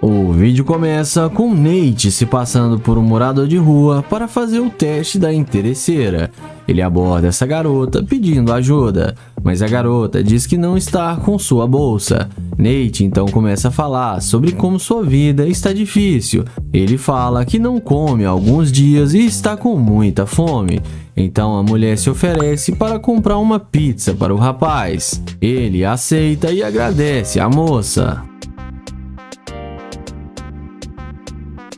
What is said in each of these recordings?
O vídeo começa com Nate se passando por um morador de rua para fazer o teste da interesseira. Ele aborda essa garota pedindo ajuda, mas a garota diz que não está com sua bolsa. Nate então começa a falar sobre como sua vida está difícil. Ele fala que não come há alguns dias e está com muita fome. Então a mulher se oferece para comprar uma pizza para o rapaz. Ele aceita e agradece à moça.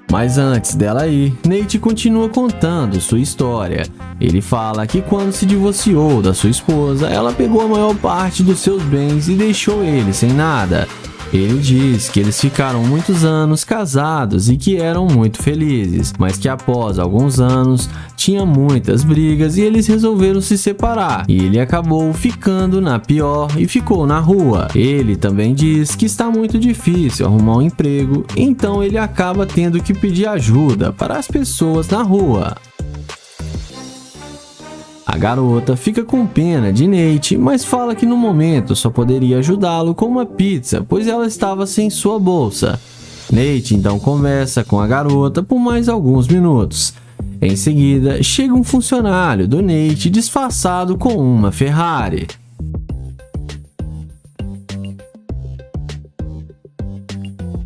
Mas antes dela ir, Nate continua contando sua história. Ele fala que quando se divorciou da sua esposa, ela pegou a maior parte dos seus bens e deixou ele sem nada. Ele diz que eles ficaram muitos anos casados e que eram muito felizes, mas que após alguns anos tinha muitas brigas e eles resolveram se separar. E ele acabou ficando na pior e ficou na rua. Ele também diz que está muito difícil arrumar um emprego, então ele acaba tendo que pedir ajuda para as pessoas na rua. A garota fica com pena de Nate, mas fala que no momento só poderia ajudá-lo com uma pizza, pois ela estava sem sua bolsa. Nate então conversa com a garota por mais alguns minutos. Em seguida, chega um funcionário do Nate disfarçado com uma Ferrari.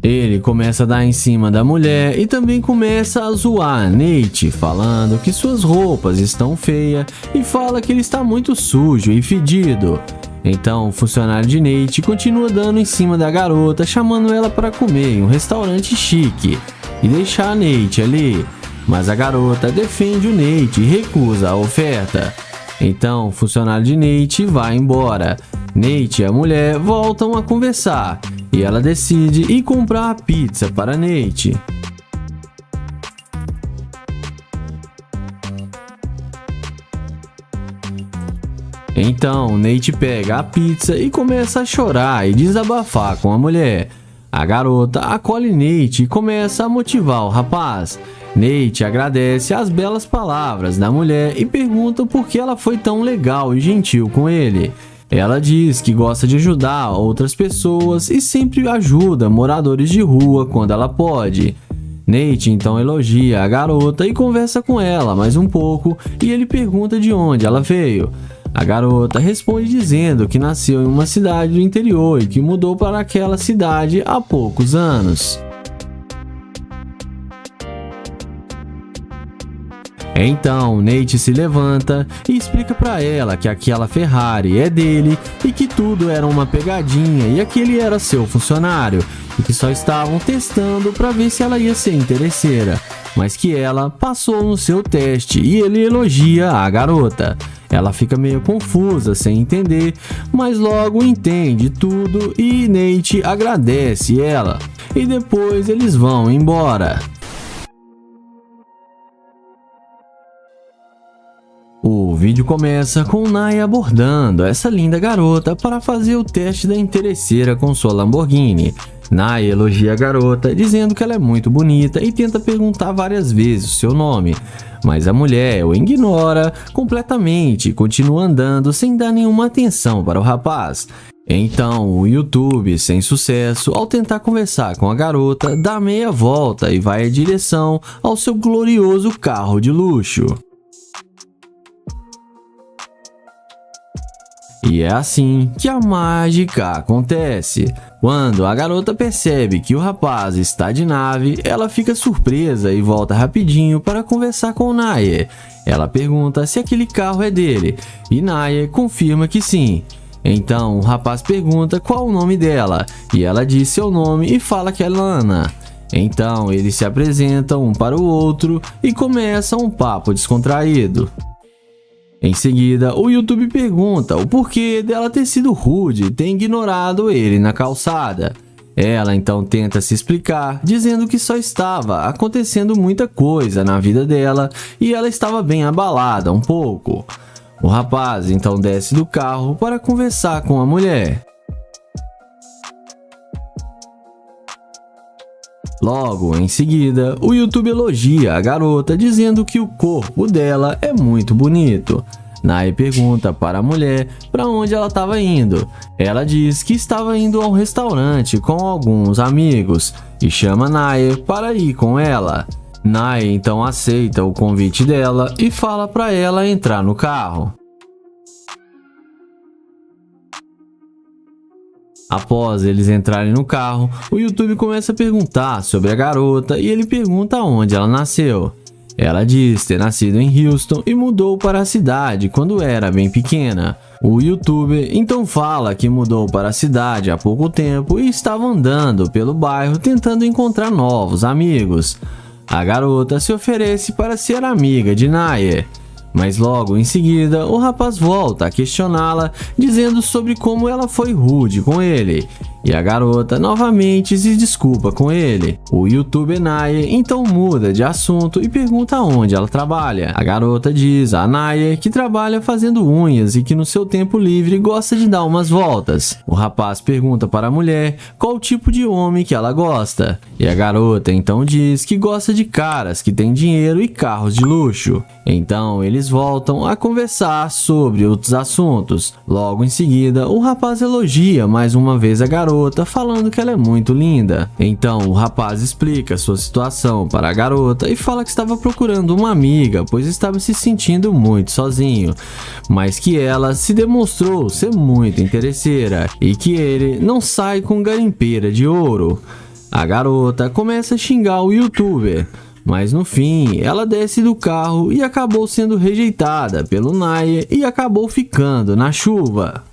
Ele começa a dar em cima da mulher e também começa a zoar Nate, falando que suas roupas estão feias e fala que ele está muito sujo e fedido. Então o funcionário de Nate continua dando em cima da garota, chamando ela para comer em um restaurante chique e deixar Nate ali. Mas a garota defende o Nate e recusa a oferta. Então o funcionário de Nate vai embora. Nate e a mulher voltam a conversar e ela decide ir comprar a pizza para Nate. Então Nate pega a pizza e começa a chorar e desabafar com a mulher. A garota acolhe Nate e começa a motivar o rapaz. Nate agradece as belas palavras da mulher e pergunta por que ela foi tão legal e gentil com ele. Ela diz que gosta de ajudar outras pessoas e sempre ajuda moradores de rua quando ela pode. Nate então elogia a garota e conversa com ela mais um pouco e ele pergunta de onde ela veio. A garota responde dizendo que nasceu em uma cidade do interior e que mudou para aquela cidade há poucos anos. Então Nate se levanta e explica para ela que aquela Ferrari é dele e que tudo era uma pegadinha e aquele era seu funcionário e que só estavam testando para ver se ela ia ser interesseira, mas que ela passou no seu teste e ele elogia a garota. Ela fica meio confusa, sem entender, mas logo entende tudo e Nate agradece ela e depois eles vão embora. O vídeo começa com Naya abordando essa linda garota para fazer o teste da interesseira com sua Lamborghini. Naya elogia a garota, dizendo que ela é muito bonita e tenta perguntar várias vezes o seu nome. Mas a mulher o ignora completamente e continua andando sem dar nenhuma atenção para o rapaz. Então o YouTube, sem sucesso, ao tentar conversar com a garota, dá meia volta e vai em direção ao seu glorioso carro de luxo. E é assim que a mágica acontece. Quando a garota percebe que o rapaz está de nave, ela fica surpresa e volta rapidinho para conversar com Naya. Ela pergunta se aquele carro é dele e Naya confirma que sim. Então o rapaz pergunta qual o nome dela e ela diz seu nome e fala que é Lana. Então eles se apresentam um para o outro e começam um papo descontraído. Em seguida, o YouTube pergunta o porquê dela ter sido rude e ter ignorado ele na calçada. Ela então tenta se explicar, dizendo que só estava acontecendo muita coisa na vida dela e ela estava bem abalada um pouco. O rapaz então desce do carro para conversar com a mulher. Logo em seguida, o YouTube elogia a garota dizendo que o corpo dela é muito bonito. Nae pergunta para a mulher para onde ela estava indo. Ela diz que estava indo a um restaurante com alguns amigos e chama Nae para ir com ela. Nae então aceita o convite dela e fala para ela entrar no carro. Após eles entrarem no carro, o YouTube começa a perguntar sobre a garota e ele pergunta onde ela nasceu. Ela diz ter nascido em Houston e mudou para a cidade quando era bem pequena. O YouTuber então fala que mudou para a cidade há pouco tempo e estava andando pelo bairro tentando encontrar novos amigos. A garota se oferece para ser amiga de Nae. Mas logo em seguida, o rapaz volta a questioná-la, dizendo sobre como ela foi rude com ele. E a garota novamente se desculpa com ele. O youtuber Nae então muda de assunto e pergunta onde ela trabalha. A garota diz a Nae que trabalha fazendo unhas e que no seu tempo livre gosta de dar umas voltas. O rapaz pergunta para a mulher qual tipo de homem que ela gosta. E a garota então diz que gosta de caras que têm dinheiro e carros de luxo. Então eles voltam a conversar sobre outros assuntos. Logo em seguida, o rapaz elogia mais uma vez a garota, falando que ela é muito linda. Então o rapaz explica sua situação para a garota e fala que estava procurando uma amiga, pois estava se sentindo muito sozinho, mas que ela se demonstrou ser muito interesseira e que ele não sai com garimpeira de ouro. A garota começa a xingar o youtuber, mas no fim ela desce do carro e acabou sendo rejeitada pelo Nae e acabou ficando na chuva.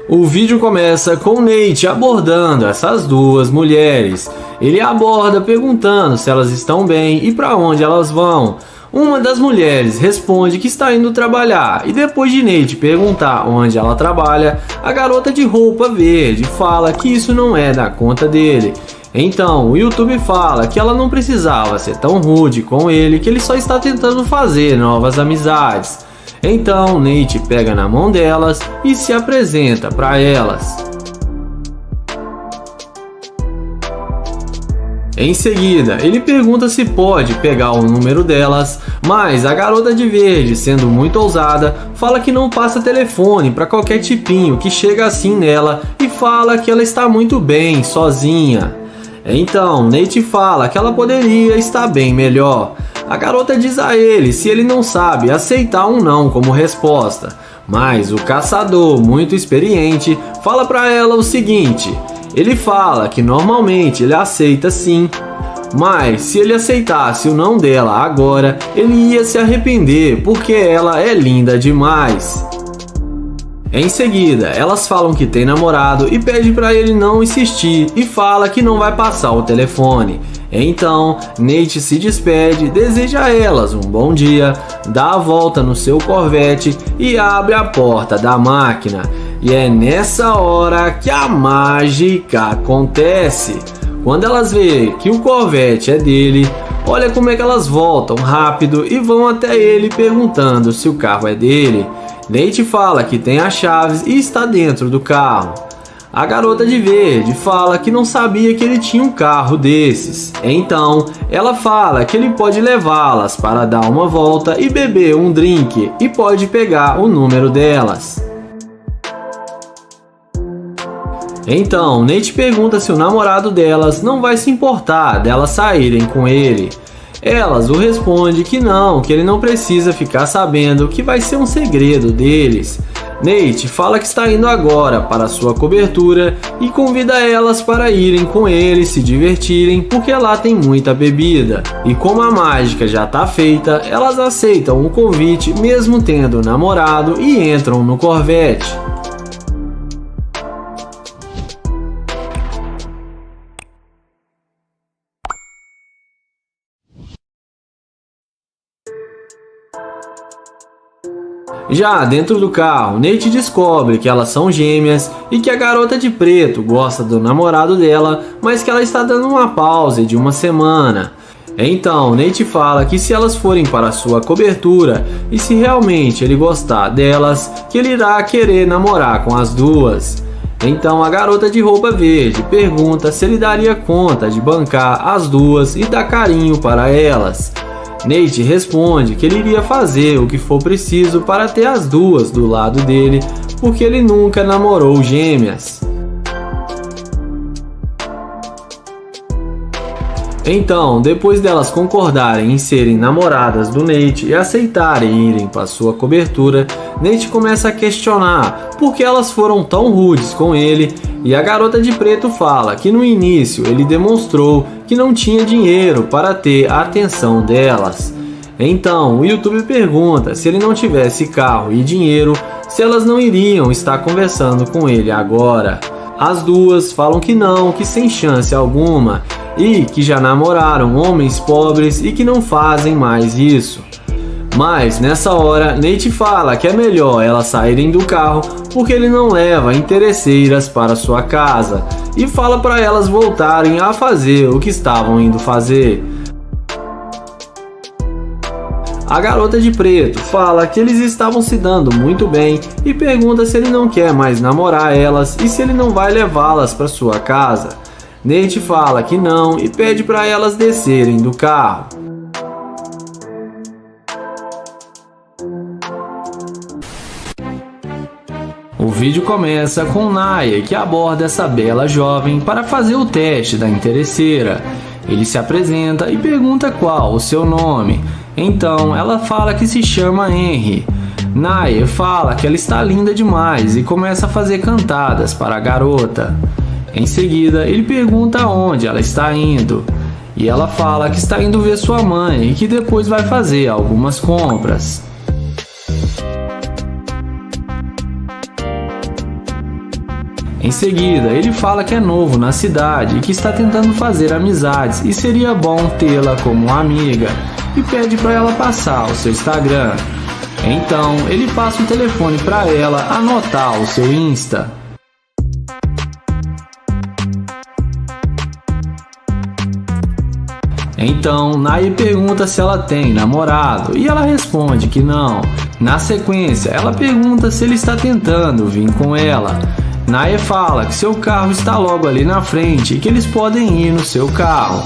O vídeo começa com Nate abordando essas duas mulheres. Ele aborda perguntando se elas estão bem e para onde elas vão. Uma das mulheres responde que está indo trabalhar e depois de Nate perguntar onde ela trabalha, a garota de roupa verde fala que isso não é da conta dele. Então o YouTube fala que ela não precisava ser tão rude com ele, que ele só está tentando fazer novas amizades. Então Nate pega na mão delas e se apresenta para elas. Em seguida, ele pergunta se pode pegar o número delas, mas a garota de verde, sendo muito ousada, fala que não passa telefone para qualquer tipinho que chega assim nela e fala que ela está muito bem sozinha. Então Nate fala que ela poderia estar bem melhor. A garota diz a ele se ele não sabe aceitar um não como resposta, mas o caçador, muito experiente, fala para ela o seguinte: ele fala que normalmente ele aceita sim, mas se ele aceitasse o não dela agora, ele ia se arrepender porque ela é linda demais. Em seguida, elas falam que tem namorado e pede para ele não insistir e fala que não vai passar o telefone. Então, Nate se despede, deseja a elas um bom dia, dá a volta no seu Corvette e abre a porta da máquina. E é nessa hora que a mágica acontece. Quando elas veem que o Corvette é dele, olha como é que elas voltam rápido e vão até ele perguntando se o carro é dele. Nate fala que tem as chaves e está dentro do carro. A garota de verde fala que não sabia que ele tinha um carro desses. Então, ela fala que ele pode levá-las para dar uma volta e beber um drink e pode pegar o número delas. Então, Nate pergunta se o namorado delas não vai se importar delas saírem com ele. Elas o respondem que não, que ele não precisa ficar sabendo, que vai ser um segredo deles. Nate fala que está indo agora para sua cobertura e convida elas para irem com ele se divertirem, porque lá tem muita bebida. E como a mágica já está feita, elas aceitam o convite mesmo tendo namorado e entram no Corvette. Já dentro do carro, Nate descobre que elas são gêmeas e que a garota de preto gosta do namorado dela, mas que ela está dando uma pausa de uma semana. Então, Nate fala que se elas forem para sua cobertura e se realmente ele gostar delas, que ele irá querer namorar com as duas. Então a garota de roupa verde pergunta se ele daria conta de bancar as duas e dar carinho para elas. Nate responde que ele iria fazer o que for preciso para ter as duas do lado dele, porque ele nunca namorou gêmeas. Então, depois delas concordarem em serem namoradas do Nate e aceitarem irem para sua cobertura, Nate começa a questionar por que elas foram tão rudes com ele, e a garota de preto fala que no início ele demonstrou que não tinha dinheiro para ter a atenção delas. Então, o YouTube pergunta se ele não tivesse carro e dinheiro, se elas não iriam estar conversando com ele agora. As duas falam que não, que sem chance alguma, e que já namoraram homens pobres e que não fazem mais isso. Mas nessa hora, Nate fala que é melhor elas saírem do carro porque ele não leva interesseiras para sua casa, e fala para elas voltarem a fazer o que estavam indo fazer. A garota de preto fala que eles estavam se dando muito bem e pergunta se ele não quer mais namorar elas e se ele não vai levá-las para sua casa. Nate fala que não e pede para elas descerem do carro. O vídeo começa com Naya, que aborda essa bela jovem para fazer o teste da interesseira. Ele se apresenta e pergunta qual o seu nome. Então ela fala que se chama Henry. Naya fala que ela está linda demais e começa a fazer cantadas para a garota. Em seguida, ele pergunta aonde ela está indo. E ela fala que está indo ver sua mãe e que depois vai fazer algumas compras. Em seguida, ele fala que é novo na cidade e que está tentando fazer amizades e seria bom tê-la como amiga, e pede para ela passar o seu Instagram. Então, ele passa o telefone para ela anotar o seu Insta. Então, Naya pergunta se ela tem namorado e ela responde que não. Na sequência, ela pergunta se ele está tentando vir com ela. Naya fala que seu carro está logo ali na frente e que eles podem ir no seu carro.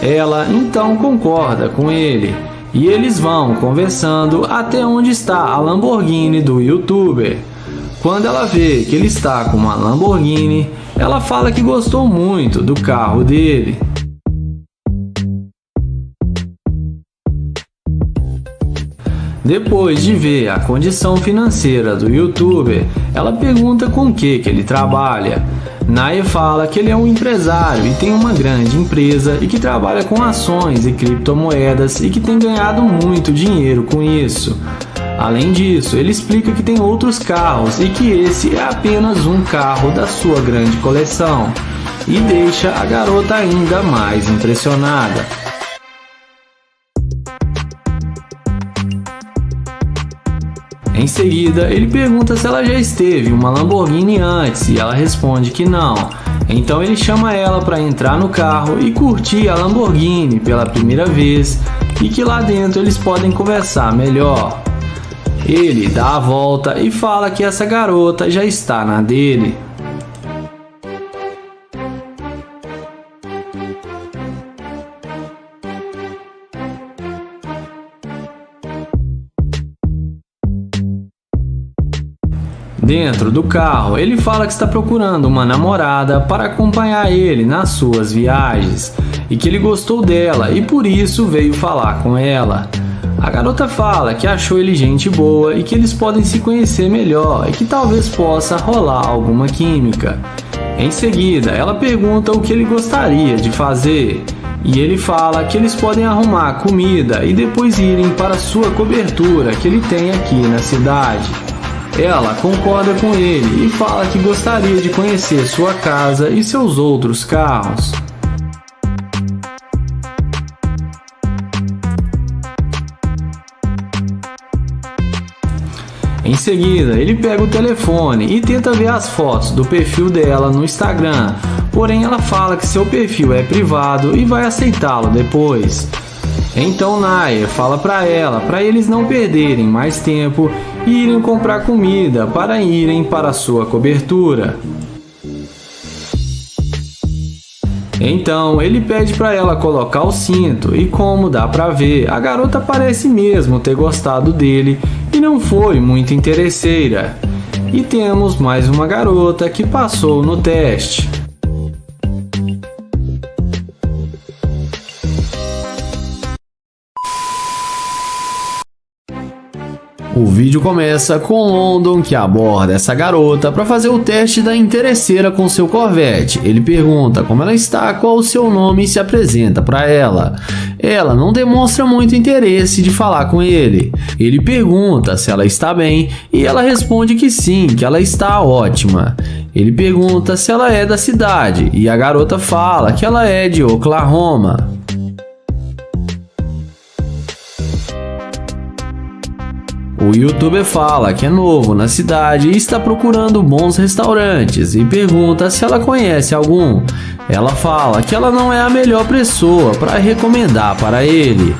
Ela então concorda com ele e eles vão conversando até onde está a Lamborghini do YouTuber. Quando ela vê que ele está com uma Lamborghini, ela fala que gostou muito do carro dele. Depois de ver a condição financeira do YouTuber, ela pergunta com que ele trabalha. Naya fala que ele é um empresário e tem uma grande empresa e que trabalha com ações e criptomoedas e que tem ganhado muito dinheiro com isso. Além disso, ele explica que tem outros carros e que esse é apenas um carro da sua grande coleção, e deixa a garota ainda mais impressionada. Em seguida, ele pergunta se ela já esteve em uma Lamborghini antes e ela responde que não. Então ele chama ela para entrar no carro e curtir a Lamborghini pela primeira vez e que lá dentro eles podem conversar melhor. Ele dá a volta e fala que essa garota já está na dele. Dentro do carro, ele fala que está procurando uma namorada para acompanhar ele nas suas viagens e que ele gostou dela e por isso veio falar com ela. A garota fala que achou ele gente boa e que eles podem se conhecer melhor e que talvez possa rolar alguma química. Em seguida, ela pergunta o que ele gostaria de fazer e ele fala que eles podem arrumar comida e depois irem para sua cobertura que ele tem aqui na cidade. Ela concorda com ele e fala que gostaria de conhecer sua casa e seus outros carros. Em seguida, ele pega o telefone e tenta ver as fotos do perfil dela no Instagram, porém ela fala que seu perfil é privado e vai aceitá-lo depois. Então Naya fala para eles não perderem mais tempo e irem comprar comida para irem para sua cobertura. Então ele pede para ela colocar o cinto e, como dá para ver, a garota parece mesmo ter gostado dele e não foi muito interesseira. E temos mais uma garota que passou no teste. O vídeo começa com London, que aborda essa garota para fazer o teste da interesseira com seu Corvette. Ele pergunta como ela está, qual o seu nome e se apresenta para ela. Ela não demonstra muito interesse de falar com ele. Ele pergunta se ela está bem e ela responde que sim, que ela está ótima. Ele pergunta se ela é da cidade e a garota fala que ela é de Oklahoma. O youtuber fala que é novo na cidade e está procurando bons restaurantes e pergunta se ela conhece algum. Ela fala que ela não é a melhor pessoa para recomendar para ele.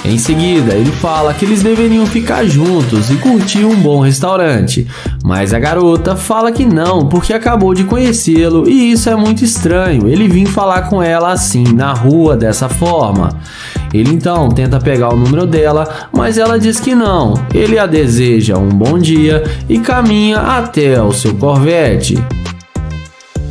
Em seguida, ele fala que eles deveriam ficar juntos e curtir um bom restaurante, mas a garota fala que não, porque acabou de conhecê-lo e isso é muito estranho, ele vir falar com ela assim, na rua, dessa forma. Ele então tenta pegar o número dela, mas ela diz que não. Ele a deseja um bom dia e caminha até o seu Corvette.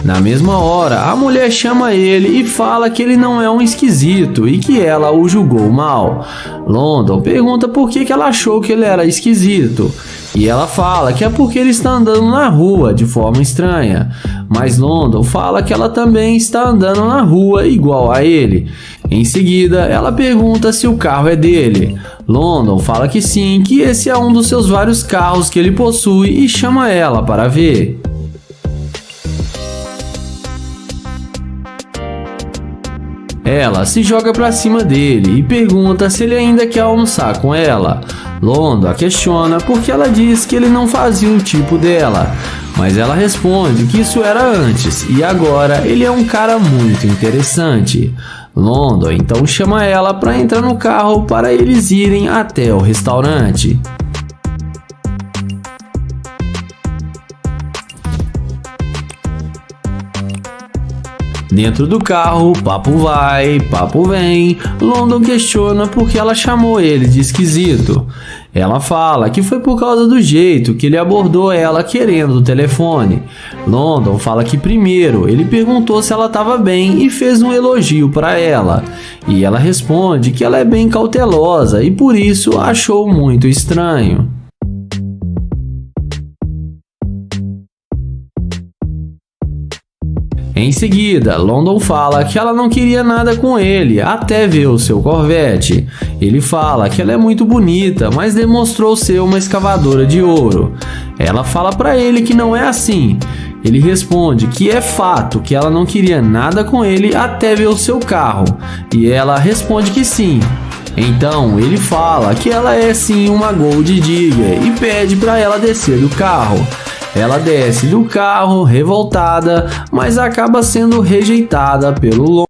Na mesma hora, a mulher chama ele e fala que ele não é um esquisito e que ela o julgou mal. London pergunta por que ela achou que ele era esquisito. E ela fala que é porque ele está andando na rua de forma estranha. Mas London fala que ela também está andando na rua igual a ele. Em seguida, ela pergunta se o carro é dele. London fala que sim, que esse é um dos seus vários carros que ele possui e chama ela para ver. Ela se joga pra cima dele e pergunta se ele ainda quer almoçar com ela. London a questiona porque ela diz que ele não fazia o tipo dela, mas ela responde que isso era antes e agora ele é um cara muito interessante. London então chama ela para entrar no carro para eles irem até o restaurante. Dentro do carro, papo vai, papo vem. London questiona por que ela chamou ele de esquisito. Ela fala que foi por causa do jeito que ele abordou ela querendo o telefone. London fala que primeiro ele perguntou se ela estava bem e fez um elogio para ela. E ela responde que ela é bem cautelosa e por isso achou muito estranho. Em seguida, London fala que ela não queria nada com ele até ver o seu Corvette. Ele fala que ela é muito bonita, mas demonstrou ser uma escavadora de ouro. Ela fala para ele que não é assim. Ele responde que é fato que ela não queria nada com ele até ver o seu carro. E ela responde que sim. Então ele fala que ela é sim uma Gold Digger e pede para ela descer do carro. Ela desce do carro revoltada, mas acaba sendo rejeitada pelo London.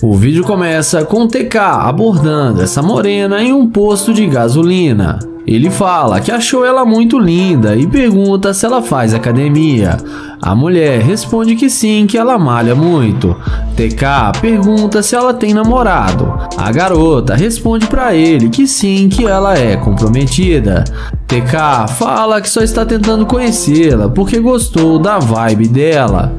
O vídeo começa com TK abordando essa morena em um posto de gasolina. Ele fala que achou ela muito linda e pergunta se ela faz academia. A mulher responde que sim, que ela malha muito. TK pergunta se ela tem namorado. A garota responde para ele que sim, que ela é comprometida. TK fala que só está tentando conhecê-la porque gostou da vibe dela.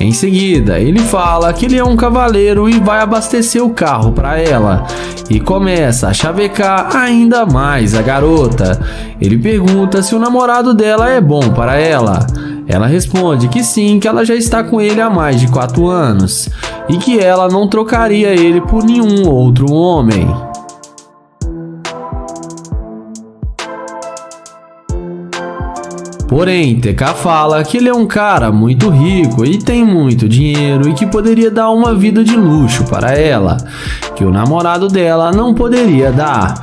Em seguida, ele fala que ele é um cavaleiro e vai abastecer o carro para ela e começa a chavecar ainda mais a garota. Ele pergunta se o namorado dela é bom para ela. Ela responde que sim, que ela já está com ele há mais de 4 anos e que ela não trocaria ele por nenhum outro homem. Porém, TK fala que ele é um cara muito rico e tem muito dinheiro e que poderia dar uma vida de luxo para ela, que o namorado dela não poderia dar.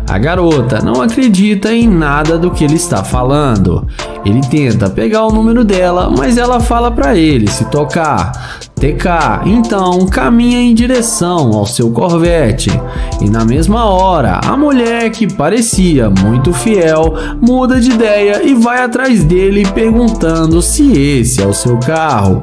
A garota não acredita em nada do que ele está falando. Ele tenta pegar o número dela, mas ela fala para ele se tocar. TK então caminha em direção ao seu Corvette e na mesma hora a mulher, que parecia muito fiel, muda de ideia e vai atrás dele perguntando se esse é o seu carro.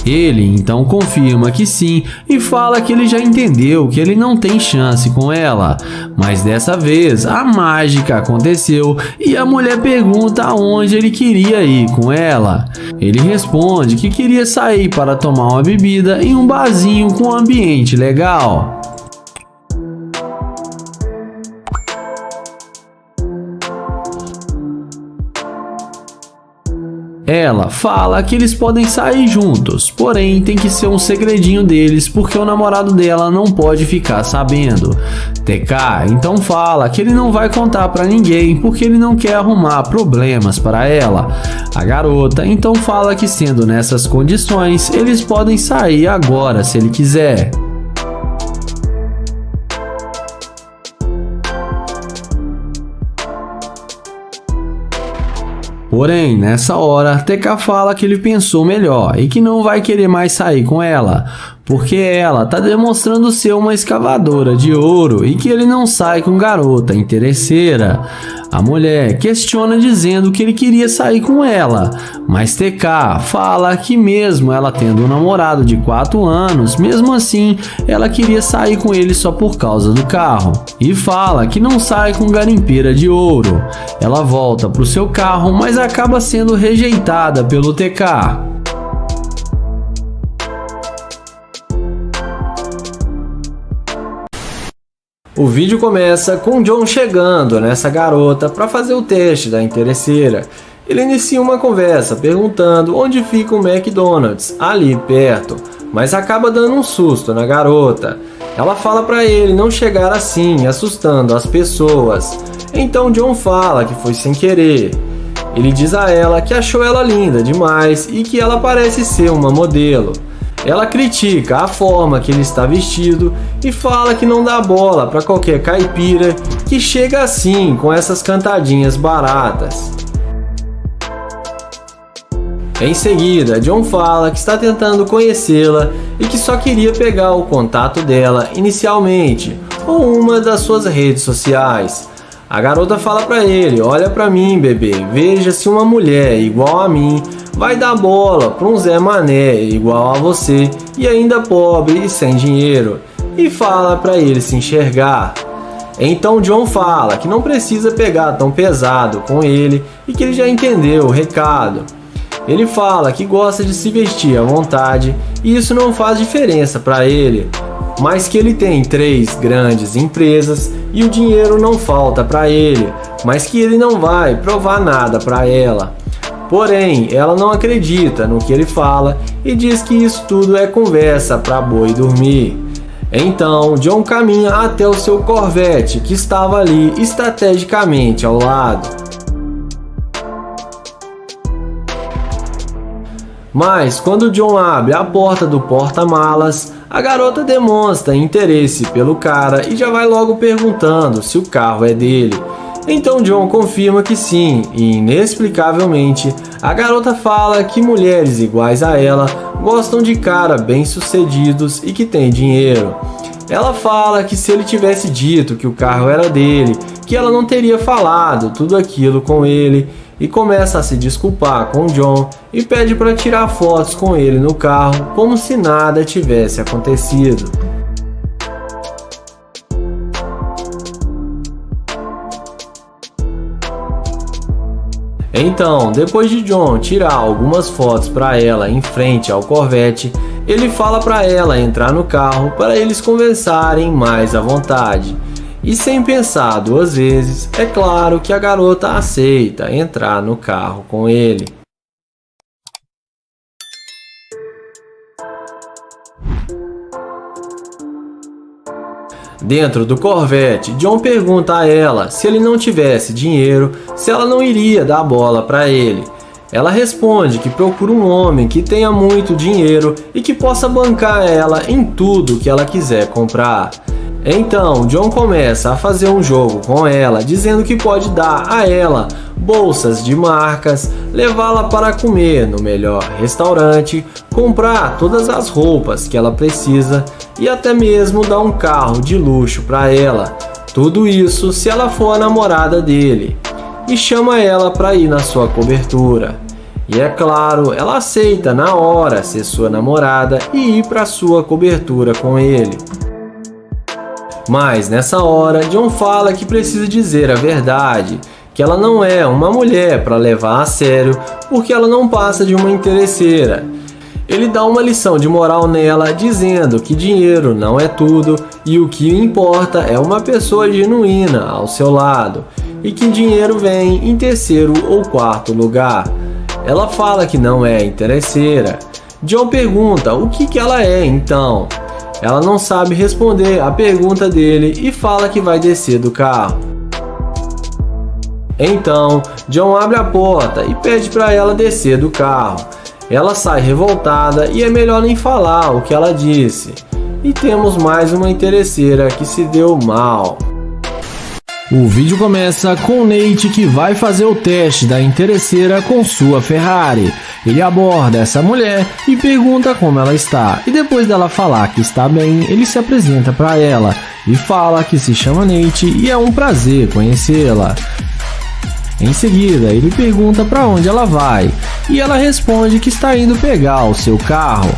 Ele então confirma que sim e fala que ele já entendeu que ele não tem chance com ela, mas dessa vez a mágica aconteceu e a mulher pergunta aonde ele queria ir com ela. Ele responde que queria sair para tomar uma bebida em um barzinho com um ambiente legal. Ela fala que eles podem sair juntos, porém tem que ser um segredinho deles porque o namorado dela não pode ficar sabendo. TK então fala que ele não vai contar pra ninguém porque ele não quer arrumar problemas para ela. A garota então fala que, sendo nessas condições, eles podem sair agora se ele quiser. Porém, nessa hora, TK fala que ele pensou melhor e que não vai querer mais sair com ela, porque ela tá demonstrando ser uma escavadora de ouro e que ele não sai com garota interesseira. A mulher questiona dizendo que ele queria sair com ela, mas TK fala que mesmo ela tendo um namorado de 4 anos, mesmo assim ela queria sair com ele só por causa do carro. E fala que não sai com garimpeira de ouro. Ela volta pro seu carro, mas acaba sendo rejeitada pelo TK. O vídeo começa com John chegando nessa garota para fazer o teste da interesseira. Ele inicia uma conversa perguntando onde fica o McDonald's, ali perto, mas acaba dando um susto na garota. Ela fala para ele não chegar assim, assustando as pessoas. Então John fala que foi sem querer. Ele diz a ela que achou ela linda demais e que ela parece ser uma modelo. Ela critica a forma que ele está vestido e fala que não dá bola para qualquer caipira que chega assim com essas cantadinhas baratas. Em seguida, John fala que está tentando conhecê-la e que só queria pegar o contato dela inicialmente ou uma das suas redes sociais. A garota fala para ele: olha para mim, bebê, veja se uma mulher igual a mim vai dar bola para um Zé Mané igual a você e ainda pobre e sem dinheiro, e fala para ele se enxergar. Então John fala que não precisa pegar tão pesado com ele e que ele já entendeu o recado. Ele fala que gosta de se vestir à vontade e isso não faz diferença para ele, mas que ele tem 3 grandes empresas e o dinheiro não falta para ele, mas que ele não vai provar nada para ela. Porém, ela não acredita no que ele fala e diz que isso tudo é conversa para boi dormir. Então, John caminha até o seu Corvette, que estava ali estrategicamente ao lado. Mas, quando John abre a porta do porta-malas, a garota demonstra interesse pelo cara e já vai logo perguntando se o carro é dele. Então John confirma que sim, e inexplicavelmente a garota fala que mulheres iguais a ela gostam de cara bem-sucedidos e que tem dinheiro. Ela fala que se ele tivesse dito que o carro era dele, que ela não teria falado tudo aquilo com ele, e começa a se desculpar com John e pede para tirar fotos com ele no carro como se nada tivesse acontecido. Então, depois de John tirar algumas fotos para ela em frente ao Corvette, ele fala para ela entrar no carro para eles conversarem mais à vontade. E sem pensar 2 vezes, é claro que a garota aceita entrar no carro com ele. Dentro do Corvette, John pergunta a ela se ele não tivesse dinheiro, se ela não iria dar bola para ele. Ela responde que procura um homem que tenha muito dinheiro e que possa bancar ela em tudo que ela quiser comprar. Então, John começa a fazer um jogo com ela, dizendo que pode dar a ela bolsas de marcas, levá-la para comer no melhor restaurante, comprar todas as roupas que ela precisa e até mesmo dar um carro de luxo para ela. Tudo isso se ela for a namorada dele. E chama ela para ir na sua cobertura. E é claro, ela aceita na hora ser sua namorada e ir para sua cobertura com ele. Mas nessa hora, John fala que precisa dizer a verdade, que ela não é uma mulher para levar a sério, porque ela não passa de uma interesseira. Ele dá uma lição de moral nela, dizendo que dinheiro não é tudo e o que importa é uma pessoa genuína ao seu lado, e que dinheiro vem em terceiro ou quarto lugar. Ela fala que não é interesseira. John pergunta o que ela é então. Ela não sabe responder a pergunta dele e fala que vai descer do carro. Então, John abre a porta e pede para ela descer do carro. Ela sai revoltada e é melhor nem falar o que ela disse. E temos mais uma interesseira que se deu mal. O vídeo começa com Nate, que vai fazer o teste da interesseira com sua Ferrari. Ele aborda essa mulher e pergunta como ela está, e depois dela falar que está bem, ele se apresenta para ela e fala que se chama Nate e é um prazer conhecê-la. Em seguida, ele pergunta para onde ela vai e ela responde que está indo pegar o seu carro.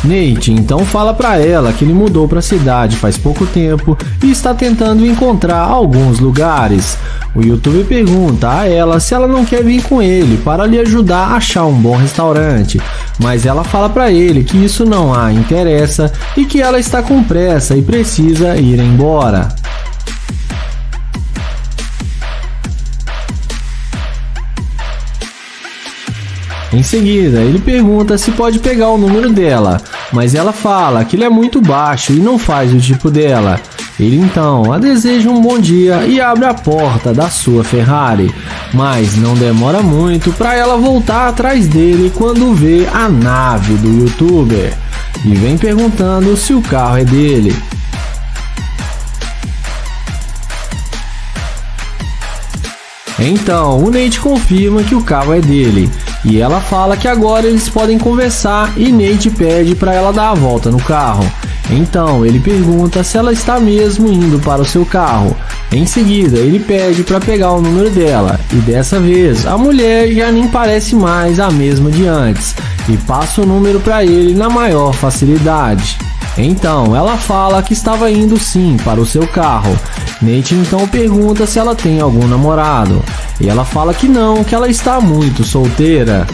Nate então fala para ela que ele mudou para a cidade faz pouco tempo e está tentando encontrar alguns lugares. O YouTuber pergunta a ela se ela não quer vir com ele para lhe ajudar a achar um bom restaurante, mas ela fala para ele que isso não a interessa e que ela está com pressa e precisa ir embora. Em seguida, ele pergunta se pode pegar o número dela, mas ela fala que ele é muito baixo e não faz o tipo dela. Ele então a deseja um bom dia e abre a porta da sua Ferrari, mas não demora muito para ela voltar atrás dele quando vê a nave do YouTuber e vem perguntando se o carro é dele. Então, o Nate confirma que o carro é dele e ela fala que agora eles podem conversar e Nate pede para ela dar a volta no carro. Então, ele pergunta se ela está mesmo indo para o seu carro. Em seguida, ele pede para pegar o número dela e dessa vez a mulher já nem parece mais a mesma de antes e passa o número para ele na maior facilidade. Então, ela fala que estava indo sim para o seu carro. Nate então pergunta se ela tem algum namorado e ela fala que não, que ela está muito solteira.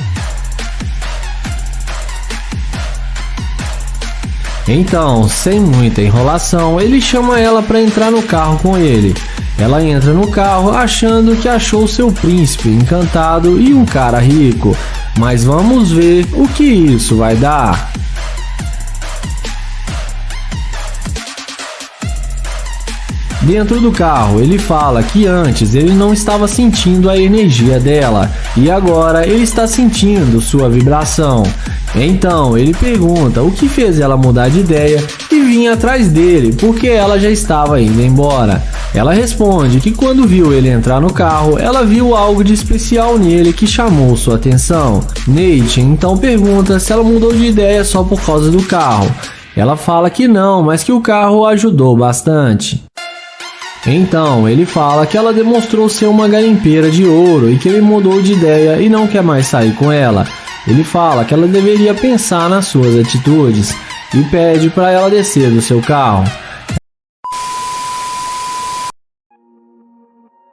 Então, sem muita enrolação, ele chama ela para entrar no carro com ele. Ela entra no carro achando que achou seu príncipe encantado e um cara rico, mas vamos ver o que isso vai dar. Dentro do carro, ele fala que antes ele não estava sentindo a energia dela e agora ele está sentindo sua vibração. Então ele pergunta o que fez ela mudar de ideia e vir atrás dele porque ela já estava indo embora. Ela responde que quando viu ele entrar no carro, ela viu algo de especial nele que chamou sua atenção. Nate então pergunta se ela mudou de ideia só por causa do carro. Ela fala que não, mas que o carro ajudou bastante. Então, ele fala que ela demonstrou ser uma garimpeira de ouro e que ele mudou de ideia e não quer mais sair com ela. Ele fala que ela deveria pensar nas suas atitudes e pede para ela descer do seu carro.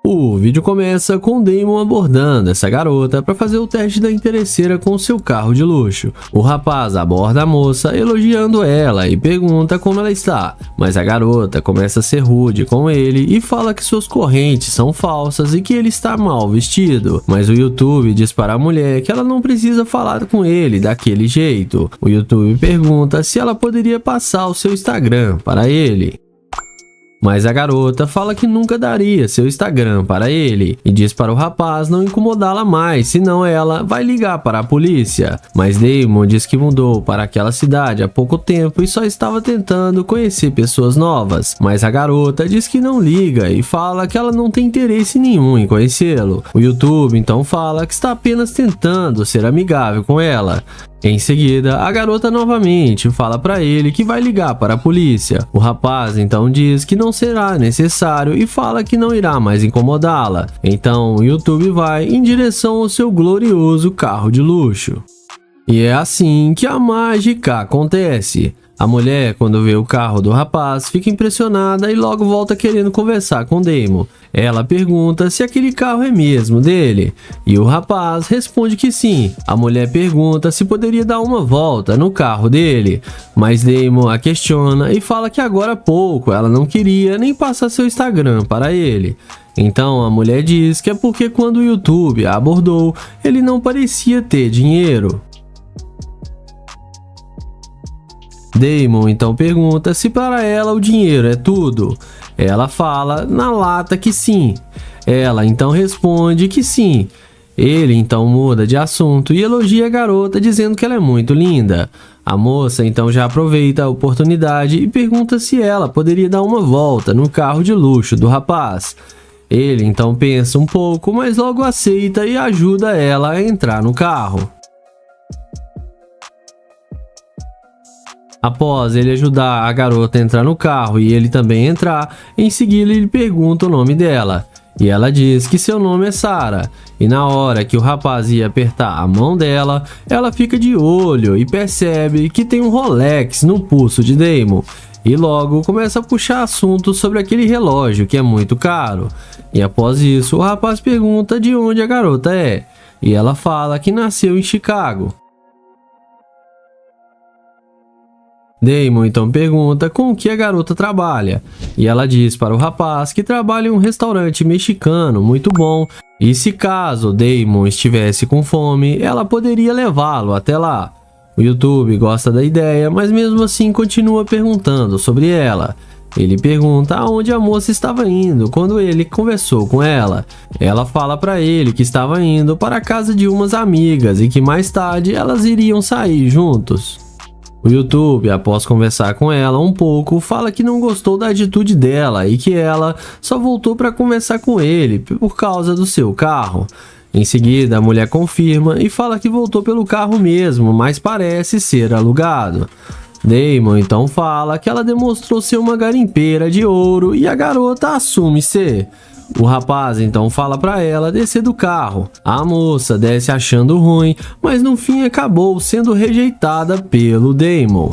O vídeo começa com Damon abordando essa garota para fazer o teste da interesseira com seu carro de luxo. O rapaz aborda a moça elogiando ela e pergunta como ela está, mas a garota começa a ser rude com ele e fala que suas correntes são falsas e que ele está mal vestido. Mas o YouTube diz para a mulher que ela não precisa falar com ele daquele jeito. O YouTube pergunta se ela poderia passar o seu Instagram para ele. Mas a garota fala que nunca daria seu Instagram para ele e diz para o rapaz não incomodá-la mais, senão ela vai ligar para a polícia. Mas Damon diz que mudou para aquela cidade há pouco tempo e só estava tentando conhecer pessoas novas. Mas a garota diz que não liga e fala que ela não tem interesse nenhum em conhecê-lo. O YouTube então fala que está apenas tentando ser amigável com ela. Em seguida, a garota novamente fala para ele que vai ligar para a polícia. O rapaz então diz que não será necessário e fala que não irá mais incomodá-la. Então o YouTube vai em direção ao seu glorioso carro de luxo. E é assim que a mágica acontece. A mulher, quando vê o carro do rapaz, fica impressionada e logo volta querendo conversar com Damon. Ela pergunta se aquele carro é mesmo dele, e o rapaz responde que sim. A mulher pergunta se poderia dar uma volta no carro dele, mas Damon a questiona e fala que agora há pouco ela não queria nem passar seu Instagram para ele. Então a mulher diz que é porque quando o YouTube a abordou, ele não parecia ter dinheiro. Damon então pergunta se para ela o dinheiro é tudo. Ela fala na lata que sim. Ela então responde que sim. Ele então muda de assunto e elogia a garota dizendo que ela é muito linda. A moça então já aproveita a oportunidade e pergunta se ela poderia dar uma volta no carro de luxo do rapaz. Ele então pensa um pouco, mas logo aceita e ajuda ela a entrar no carro. Após ele ajudar a garota a entrar no carro e ele também entrar, em seguida ele pergunta o nome dela. E ela diz que seu nome é Sarah. E na hora que o rapaz ia apertar a mão dela, ela fica de olho e percebe que tem um Rolex no pulso de Damon. E logo começa a puxar assunto sobre aquele relógio que é muito caro. E após isso, o rapaz pergunta de onde a garota é. E ela fala que nasceu em Chicago. Damon então pergunta com o que a garota trabalha, e ela diz para o rapaz que trabalha em um restaurante mexicano muito bom, e se caso Damon estivesse com fome, ela poderia levá-lo até lá. O YouTube gosta da ideia, mas mesmo assim continua perguntando sobre ela. Ele pergunta aonde a moça estava indo quando ele conversou com ela. Ela fala para ele que estava indo para a casa de umas amigas e que mais tarde elas iriam sair juntos. O YouTube, após conversar com ela um pouco, fala que não gostou da atitude dela e que ela só voltou para conversar com ele por causa do seu carro. Em seguida, a mulher confirma e fala que voltou pelo carro mesmo, mas parece ser alugado. Damon então fala que ela demonstrou ser uma garimpeira de ouro e a garota assume ser. O rapaz então fala para ela descer do carro. A moça desce achando ruim, mas no fim acabou sendo rejeitada pelo Damon.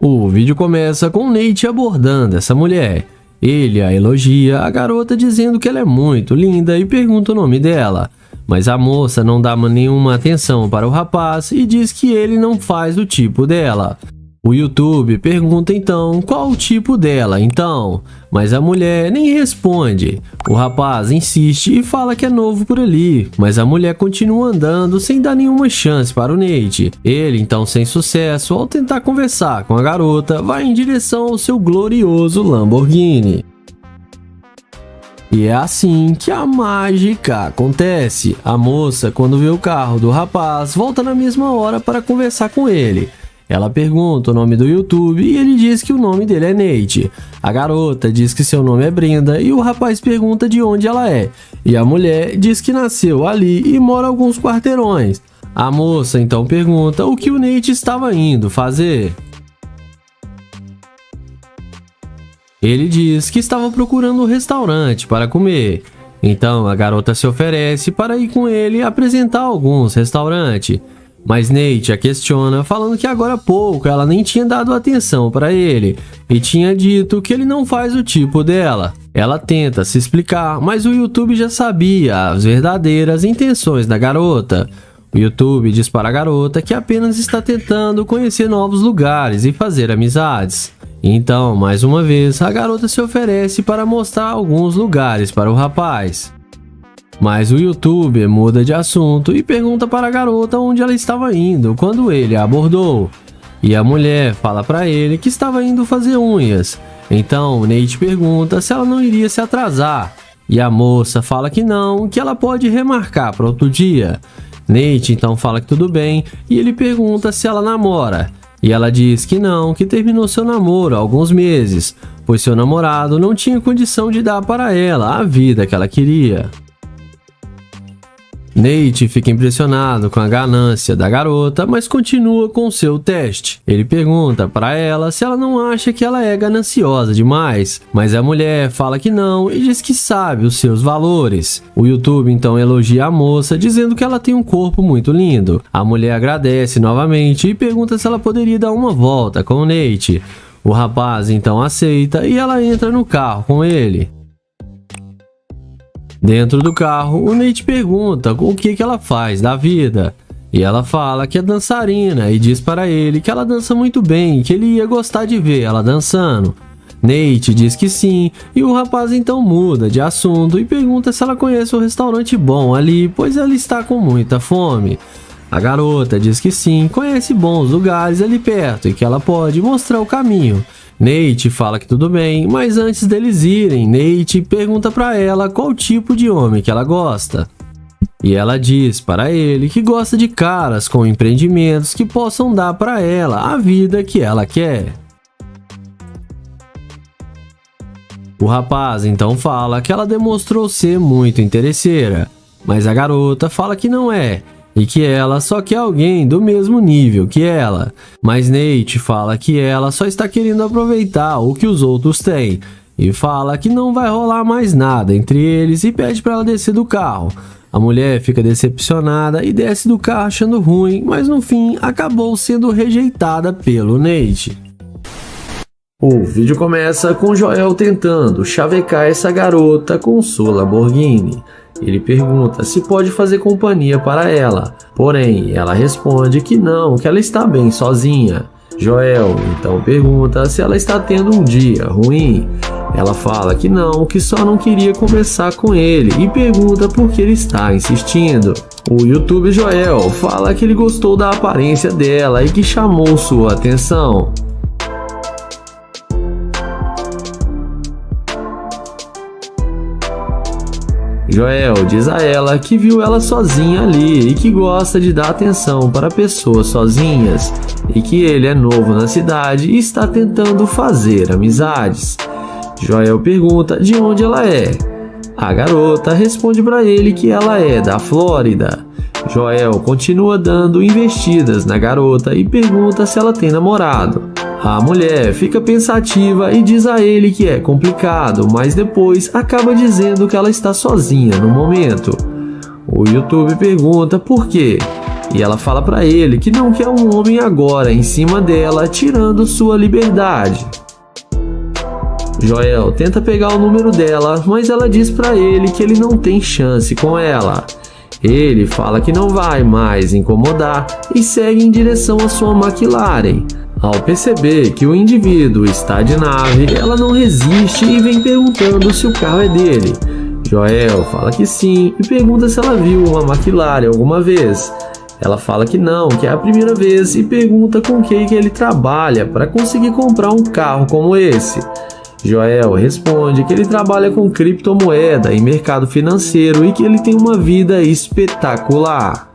O vídeo começa com Nate abordando essa mulher. Ele a elogia, a garota dizendo que ela é muito linda e pergunta o nome dela. Mas a moça não dá nenhuma atenção para o rapaz e diz que ele não faz o tipo dela. O YouTube pergunta então qual o tipo dela então, mas a mulher nem responde. O rapaz insiste e fala que é novo por ali, mas a mulher continua andando sem dar nenhuma chance para o Nate. Ele então, sem sucesso, ao tentar conversar com a garota, vai em direção ao seu glorioso Lamborghini. E é assim que a mágica acontece. A moça, quando vê o carro do rapaz, volta na mesma hora para conversar com ele. Ela pergunta o nome do YouTube e ele diz que o nome dele é Nate. A garota diz que seu nome é Brenda e o rapaz pergunta de onde ela é. E a mulher diz que nasceu ali e mora alguns quarteirões. A moça então pergunta o que o Nate estava indo fazer. Ele diz que estava procurando um restaurante para comer. Então a garota se oferece para ir com ele e apresentar alguns restaurantes. Mas Nate a questiona, falando que agora há pouco ela nem tinha dado atenção para ele e tinha dito que ele não faz o tipo dela. Ela tenta se explicar, mas o YouTube já sabia as verdadeiras intenções da garota. O YouTube diz para a garota que apenas está tentando conhecer novos lugares e fazer amizades. Então, mais uma vez, a garota se oferece para mostrar alguns lugares para o rapaz. Mas o YouTube muda de assunto e pergunta para a garota onde ela estava indo quando ele a abordou. E a mulher fala pra ele que estava indo fazer unhas. Então o Nate pergunta se ela não iria se atrasar. E a moça fala que não, que ela pode remarcar para outro dia. Nate então fala que tudo bem e ele pergunta se ela namora. E ela diz que não, que terminou seu namoro há alguns meses, pois seu namorado não tinha condição de dar para ela a vida que ela queria. Nate fica impressionado com a ganância da garota, mas continua com seu teste. Ele pergunta para ela se ela não acha que ela é gananciosa demais, mas a mulher fala que não e diz que sabe os seus valores. O YouTube então elogia a moça, dizendo que ela tem um corpo muito lindo. A mulher agradece novamente e pergunta se ela poderia dar uma volta com o Nate. O rapaz então aceita e ela entra no carro com ele. Dentro do carro, o Nate pergunta o que ela faz da vida. E ela fala que é dançarina e diz para ele que ela dança muito bem e que ele ia gostar de ver ela dançando. Nate diz que sim e o rapaz então muda de assunto e pergunta se ela conhece um restaurante bom ali, pois ela está com muita fome. A garota diz que sim, conhece bons lugares ali perto e que ela pode mostrar o caminho. Nate fala que tudo bem, mas antes deles irem, Nate pergunta para ela qual tipo de homem que ela gosta. E ela diz para ele que gosta de caras com empreendimentos que possam dar para ela a vida que ela quer. O rapaz então fala que ela demonstrou ser muito interesseira, mas a garota fala que não é. E que ela só quer alguém do mesmo nível que ela. Mas Nate fala que ela só está querendo aproveitar o que os outros têm. E fala que não vai rolar mais nada entre eles e pede para ela descer do carro. A mulher fica decepcionada e desce do carro achando ruim, mas no fim acabou sendo rejeitada pelo Nate. O vídeo começa com Joel tentando chavecar essa garota com sua Lamborghini. Ele pergunta se pode fazer companhia para ela, porém ela responde que não, que ela está bem sozinha. Joel então pergunta se ela está tendo um dia ruim. Ela fala que não, que só não queria conversar com ele e pergunta por que ele está insistindo. O youtuber Joel fala que ele gostou da aparência dela e que chamou sua atenção. Joel diz a ela que viu ela sozinha ali e que gosta de dar atenção para pessoas sozinhas e que ele é novo na cidade e está tentando fazer amizades. Joel pergunta de onde ela é. A garota responde para ele que ela é da Flórida. Joel continua dando investidas na garota e pergunta se ela tem namorado. A mulher fica pensativa e diz a ele que é complicado, mas depois acaba dizendo que ela está sozinha no momento. O YouTube pergunta por quê, e ela fala para ele que não quer um homem agora em cima dela, tirando sua liberdade. Joel tenta pegar o número dela, mas ela diz para ele que ele não tem chance com ela. Ele fala que não vai mais incomodar e segue em direção à sua McLaren. Ao perceber que o indivíduo está de nave, ela não resiste e vem perguntando se o carro é dele. Joel fala que sim e pergunta se ela viu uma McLaren alguma vez. Ela fala que não, que é a primeira vez e pergunta com quem que ele trabalha para conseguir comprar um carro como esse. Joel responde que ele trabalha com criptomoeda e mercado financeiro e que ele tem uma vida espetacular.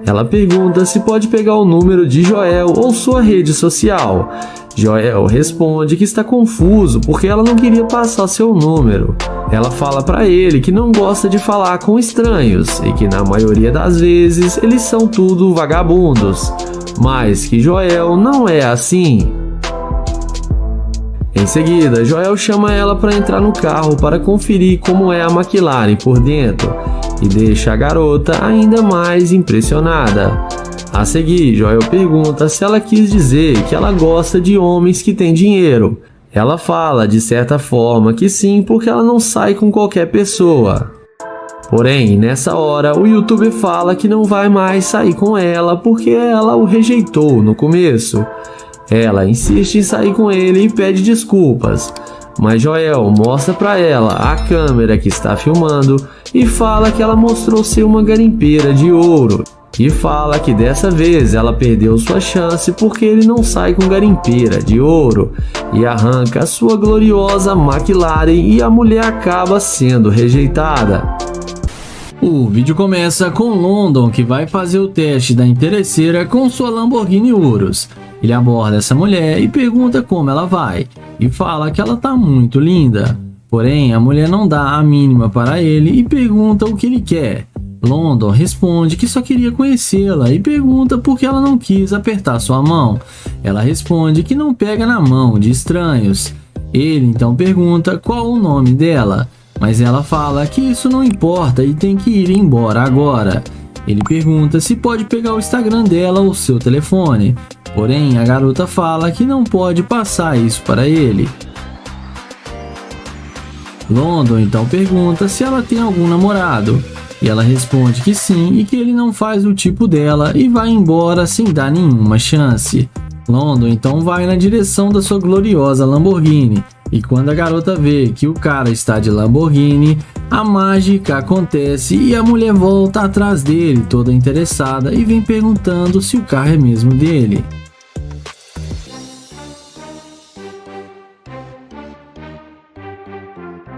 Ela pergunta se pode pegar o número de Joel ou sua rede social. Joel responde que está confuso porque ela não queria passar seu número. Ela fala para ele que não gosta de falar com estranhos e que na maioria das vezes eles são tudo vagabundos, mas que Joel não é assim. Em seguida, Joel chama ela para entrar no carro para conferir como é a McLaren por dentro e deixa a garota ainda mais impressionada. A seguir, Joel pergunta se ela quis dizer que ela gosta de homens que têm dinheiro. Ela fala de certa forma que sim, porque ela não sai com qualquer pessoa. Porém, nessa hora, o youtuber fala que não vai mais sair com ela porque ela o rejeitou no começo. Ela insiste em sair com ele e pede desculpas, Mas Joel mostra para ela a câmera que está filmando e fala que ela mostrou ser uma garimpeira de ouro. E fala que dessa vez ela perdeu sua chance porque ele não sai com garimpeira de ouro e arranca a sua gloriosa McLaren e a mulher acaba sendo rejeitada. O vídeo começa com London, que vai fazer o teste da interesseira com sua Lamborghini Urus. Ele aborda essa mulher e pergunta como ela vai, e fala que ela tá muito linda. Porém, a mulher não dá a mínima para ele e pergunta o que ele quer. London responde que só queria conhecê-la e pergunta por que ela não quis apertar sua mão. Ela responde que não pega na mão de estranhos. Ele então pergunta qual o nome dela, mas ela fala que isso não importa e tem que ir embora agora. Ele pergunta se pode pegar o Instagram dela ou seu telefone, porém a garota fala que não pode passar isso para ele. London então pergunta se ela tem algum namorado, e ela responde que sim e que ele não faz o tipo dela e vai embora sem dar nenhuma chance. London então vai na direção da sua gloriosa Lamborghini, e quando a garota vê que o cara está de Lamborghini, a mágica acontece e a mulher volta atrás dele toda interessada e vem perguntando se o carro é mesmo dele.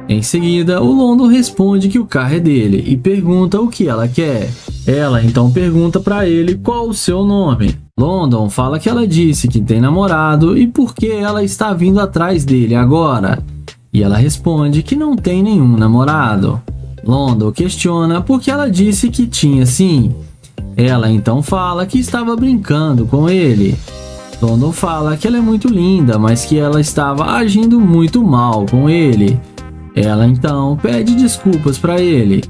Em seguida, o London responde que o carro é dele e pergunta o que ela quer. Ela então pergunta para ele qual o seu nome. London fala que ela disse que tem namorado e por que ela está vindo atrás dele agora. E ela responde que não tem nenhum namorado. London questiona por que ela disse que tinha sim. Ela então fala que estava brincando com ele. London fala que ela é muito linda, mas que ela estava agindo muito mal com ele. Ela então pede desculpas para ele.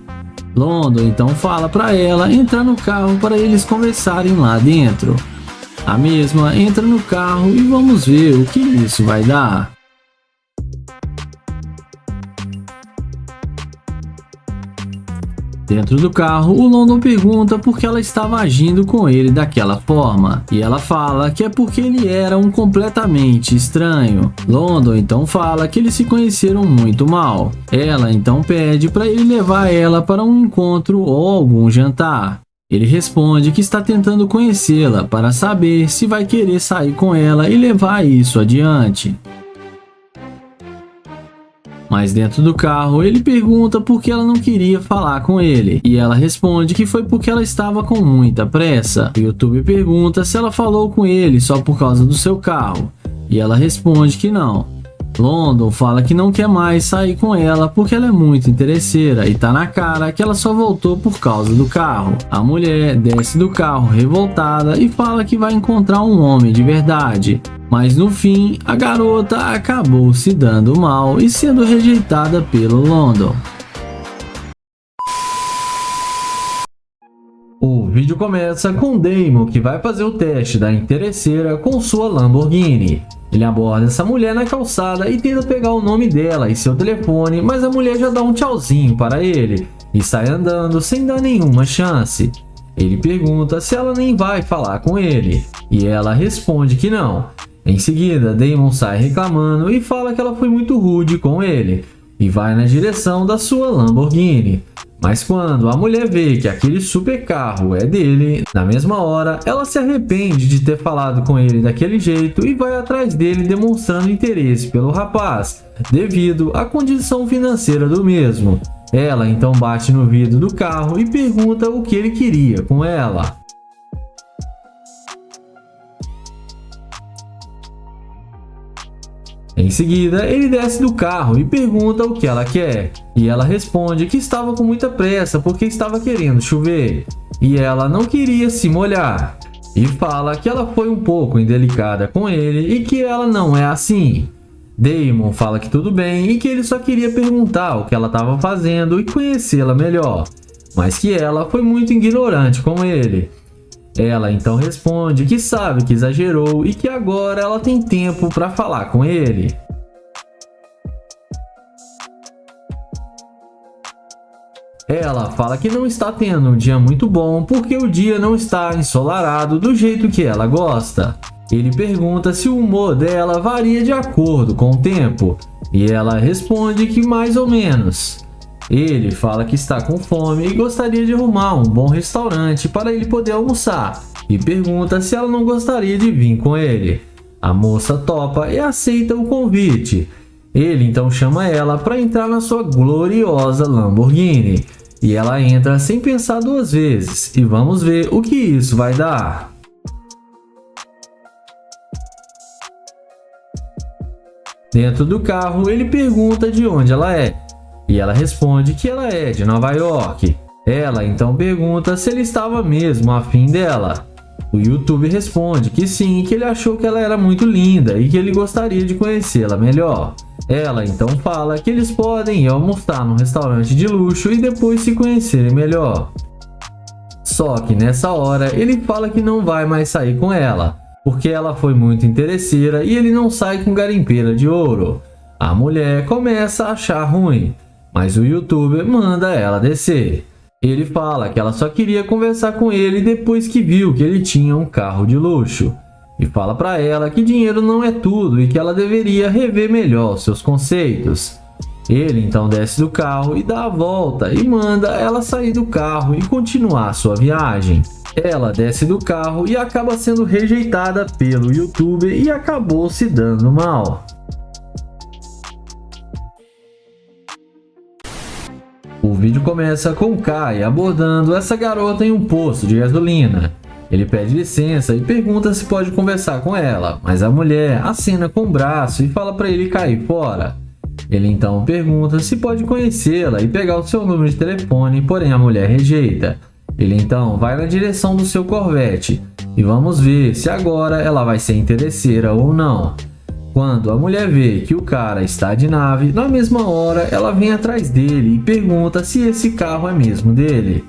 London então fala para ela entrar no carro para eles conversarem lá dentro. A mesma entra no carro e vamos ver o que isso vai dar. Dentro do carro, o London pergunta por que ela estava agindo com ele daquela forma, e ela fala que é porque ele era um completamente estranho. London então fala que eles se conheceram muito mal. Ela então pede para ele levar ela para um encontro ou algum jantar. Ele responde que está tentando conhecê-la para saber se vai querer sair com ela e levar isso adiante. Mas dentro do carro, ele pergunta por que ela não queria falar com ele. E ela responde que foi porque ela estava com muita pressa. O YouTube pergunta se ela falou com ele só por causa do seu carro. E ela responde que não. London fala que não quer mais sair com ela porque ela é muito interesseira e tá na cara que ela só voltou por causa do carro. A mulher desce do carro revoltada e fala que vai encontrar um homem de verdade. Mas no fim, a garota acabou se dando mal e sendo rejeitada pelo London. O vídeo começa com Damon, que vai fazer o teste da interesseira com sua Lamborghini. Ele aborda essa mulher na calçada e tenta pegar o nome dela e seu telefone, mas a mulher já dá um tchauzinho para ele e sai andando sem dar nenhuma chance. Ele pergunta se ela nem vai falar com ele, e ela responde que não. Em seguida, Damon sai reclamando e fala que ela foi muito rude com ele, e vai na direção da sua Lamborghini. Mas quando a mulher vê que aquele super carro é dele, na mesma hora, ela se arrepende de ter falado com ele daquele jeito e vai atrás dele demonstrando interesse pelo rapaz, devido à condição financeira do mesmo. Ela então bate no vidro do carro e pergunta o que ele queria com ela. Em seguida, ele desce do carro e pergunta o que ela quer. E ela responde que estava com muita pressa porque estava querendo chover. E ela não queria se molhar. E fala que ela foi um pouco indelicada com ele e que ela não é assim. Damon fala que tudo bem e que ele só queria perguntar o que ela estava fazendo e conhecê-la melhor. Mas que ela foi muito ignorante com ele. Ela então responde que sabe que exagerou e que agora ela tem tempo para falar com ele. Ela fala que não está tendo um dia muito bom porque o dia não está ensolarado do jeito que ela gosta. Ele pergunta se o humor dela varia de acordo com o tempo. E ela responde que mais ou menos. Ele fala que está com fome e gostaria de arrumar um bom restaurante para ele poder almoçar e pergunta se ela não gostaria de vir com ele. A moça topa e aceita o convite. Ele então chama ela para entrar na sua gloriosa Lamborghini e ela entra sem pensar duas vezes e vamos ver o que isso vai dar. Dentro do carro, ele pergunta de onde ela é. E ela responde que ela é de Nova York. Ela então pergunta se ele estava mesmo afim dela. O YouTube responde que sim, que ele achou que ela era muito linda e que ele gostaria de conhecê-la melhor. Ela então fala que eles podem ir almoçar num restaurante de luxo e depois se conhecerem melhor. Só que nessa hora ele fala que não vai mais sair com ela, porque ela foi muito interesseira e ele não sai com garimpeira de ouro. A mulher começa a achar ruim, mas o YouTuber manda ela descer. Ele fala que ela só queria conversar com ele depois que viu que ele tinha um carro de luxo. E fala para ela que dinheiro não é tudo e que ela deveria rever melhor seus conceitos. Ele então desce do carro e dá a volta e manda ela sair do carro e continuar sua viagem. Ela desce do carro e acaba sendo rejeitada pelo YouTuber e acabou se dando mal. O vídeo começa com Kai abordando essa garota em um posto de gasolina. Ele pede licença e pergunta se pode conversar com ela, mas a mulher acena com o braço e fala para ele cair fora. Ele então pergunta se pode conhecê-la e pegar o seu número de telefone, porém a mulher rejeita. Ele então vai na direção do seu Corvette e vamos ver se agora ela vai ser interesseira ou não. Quando a mulher vê que o cara está de nave, na mesma hora ela vem atrás dele e pergunta se esse carro é mesmo dele.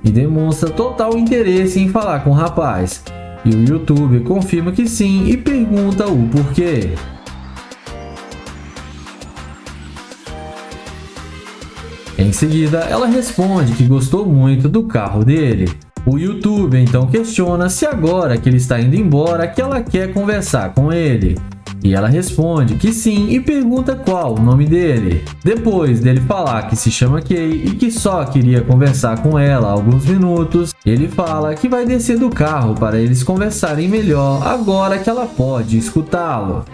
E demonstra total interesse em falar com o rapaz. E o YouTuber confirma que sim e pergunta o porquê. Em seguida, ela responde que gostou muito do carro dele. O YouTuber então questiona se agora que ele está indo embora que ela quer conversar com ele. E ela responde que sim e pergunta qual o nome dele. Depois dele falar que se chama Kay e que só queria conversar com ela há alguns minutos, ele fala que vai descer do carro para eles conversarem melhor agora que ela pode escutá-lo.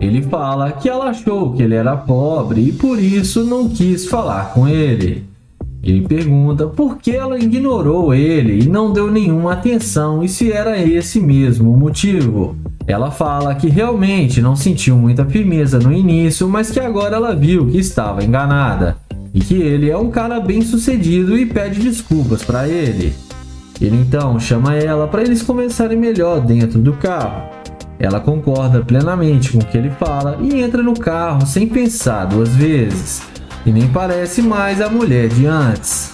Ele fala que ela achou que ele era pobre e por isso não quis falar com ele. Ele pergunta por que ela ignorou ele e não deu nenhuma atenção e se era esse mesmo o motivo. Ela fala que realmente não sentiu muita firmeza no início, mas que agora ela viu que estava enganada e que ele é um cara bem sucedido e pede desculpas para ele. Ele então chama ela para eles conversarem melhor dentro do carro. Ela concorda plenamente com o que ele fala e entra no carro sem pensar duas vezes. E nem parece mais a mulher de antes.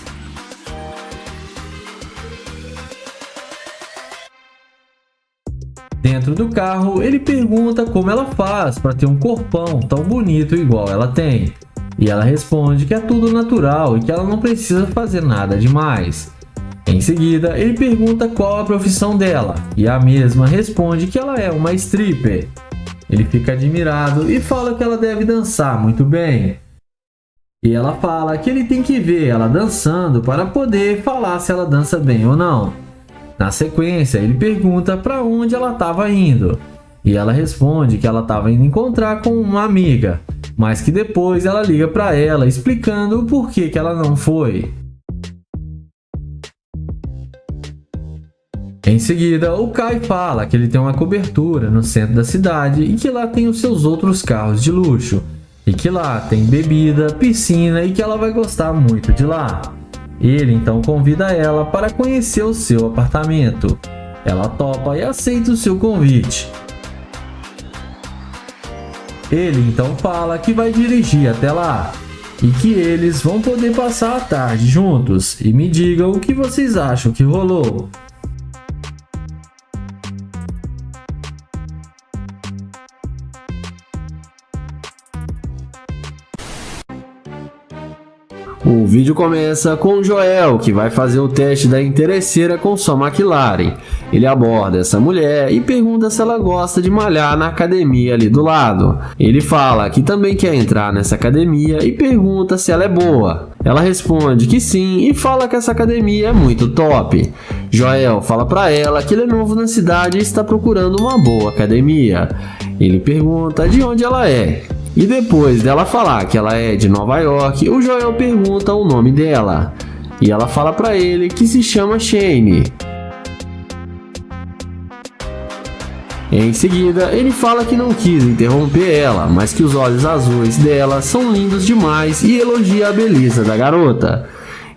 Dentro do carro, ele pergunta como ela faz para ter um corpão tão bonito igual ela tem. E ela responde que é tudo natural e que ela não precisa fazer nada demais. Em seguida, ele pergunta qual a profissão dela e a mesma responde que ela é uma stripper. Ele fica admirado e fala que ela deve dançar muito bem. E ela fala que ele tem que ver ela dançando para poder falar se ela dança bem ou não. Na sequência, ele pergunta para onde ela estava indo. E ela responde que ela estava indo encontrar com uma amiga, mas que depois ela liga para ela explicando o porquê que ela não foi. Em seguida, o Kai fala que ele tem uma cobertura no centro da cidade e que lá tem os seus outros carros de luxo. E que lá tem bebida, piscina e que ela vai gostar muito de lá. Ele então convida ela para conhecer o seu apartamento. Ela topa e aceita o seu convite. Ele então fala que vai dirigir até lá e que eles vão poder passar a tarde juntos. E me digam o que vocês acham que rolou. O vídeo começa com o Joel, que vai fazer o teste da interesseira com sua McLaren. Ele aborda essa mulher e pergunta se ela gosta de malhar na academia ali do lado. Ele fala que também quer entrar nessa academia e pergunta se ela é boa. Ela responde que sim e fala que essa academia é muito top. Joel fala pra ela que ele é novo na cidade e está procurando uma boa academia. Ele pergunta de onde ela é. E depois dela falar que ela é de Nova York, o Joel pergunta o nome dela. E ela fala pra ele que se chama Shane. Em seguida, ele fala que não quis interromper ela, mas que os olhos azuis dela são lindos demais e elogia a beleza da garota.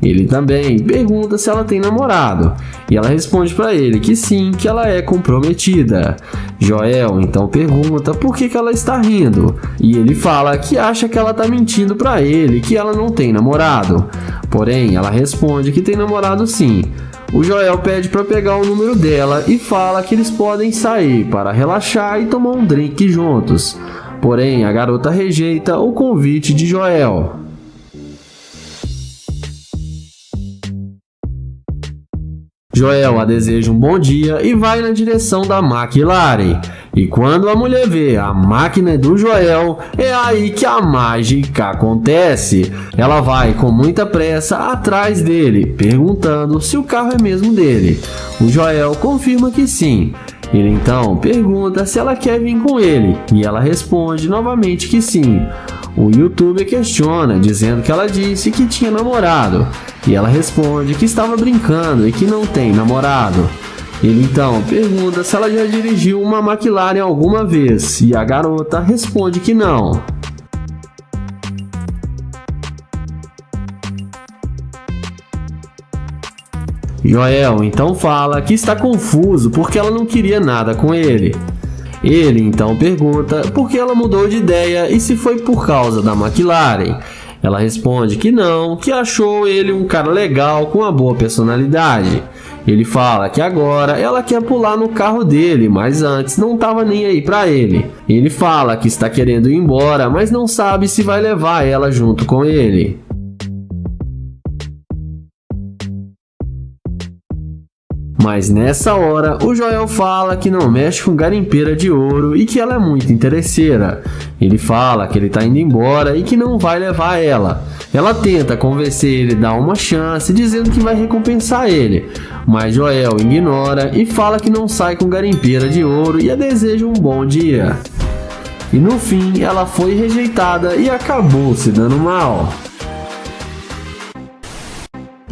Ele também pergunta se ela tem namorado, e ela responde para ele que sim, que ela é comprometida. Joel então pergunta por que ela está rindo, e ele fala que acha que ela está mentindo para ele, que ela não tem namorado. Porém, ela responde que tem namorado sim. O Joel pede para pegar o número dela e fala que eles podem sair para relaxar e tomar um drink juntos. Porém, a garota rejeita o convite de Joel. Joel a deseja um bom dia e vai na direção da McLaren. E quando a mulher vê a máquina do Joel, é aí que a mágica acontece. Ela vai com muita pressa atrás dele, perguntando se o carro é mesmo dele. O Joel confirma que sim. Ele então pergunta se ela quer vir com ele, e ela responde novamente que sim. O youtuber questiona, dizendo que ela disse que tinha namorado, e ela responde que estava brincando e que não tem namorado. Ele então pergunta se ela já dirigiu uma McLaren alguma vez, e a garota responde que não. Joel então fala que está confuso porque ela não queria nada com ele. Ele então pergunta por que ela mudou de ideia e se foi por causa da McLaren. Ela responde que não, que achou ele um cara legal com uma boa personalidade. Ele fala que agora ela quer pular no carro dele, mas antes não estava nem aí para ele. Ele fala que está querendo ir embora, mas não sabe se vai levar ela junto com ele. Mas nessa hora, o Joel fala que não mexe com garimpeira de ouro e que ela é muito interesseira. Ele fala que ele está indo embora e que não vai levar ela. Ela tenta convencer ele a dar uma chance, dizendo que vai recompensar ele. Mas Joel ignora e fala que não sai com garimpeira de ouro e a deseja um bom dia. E no fim, ela foi rejeitada e acabou se dando mal.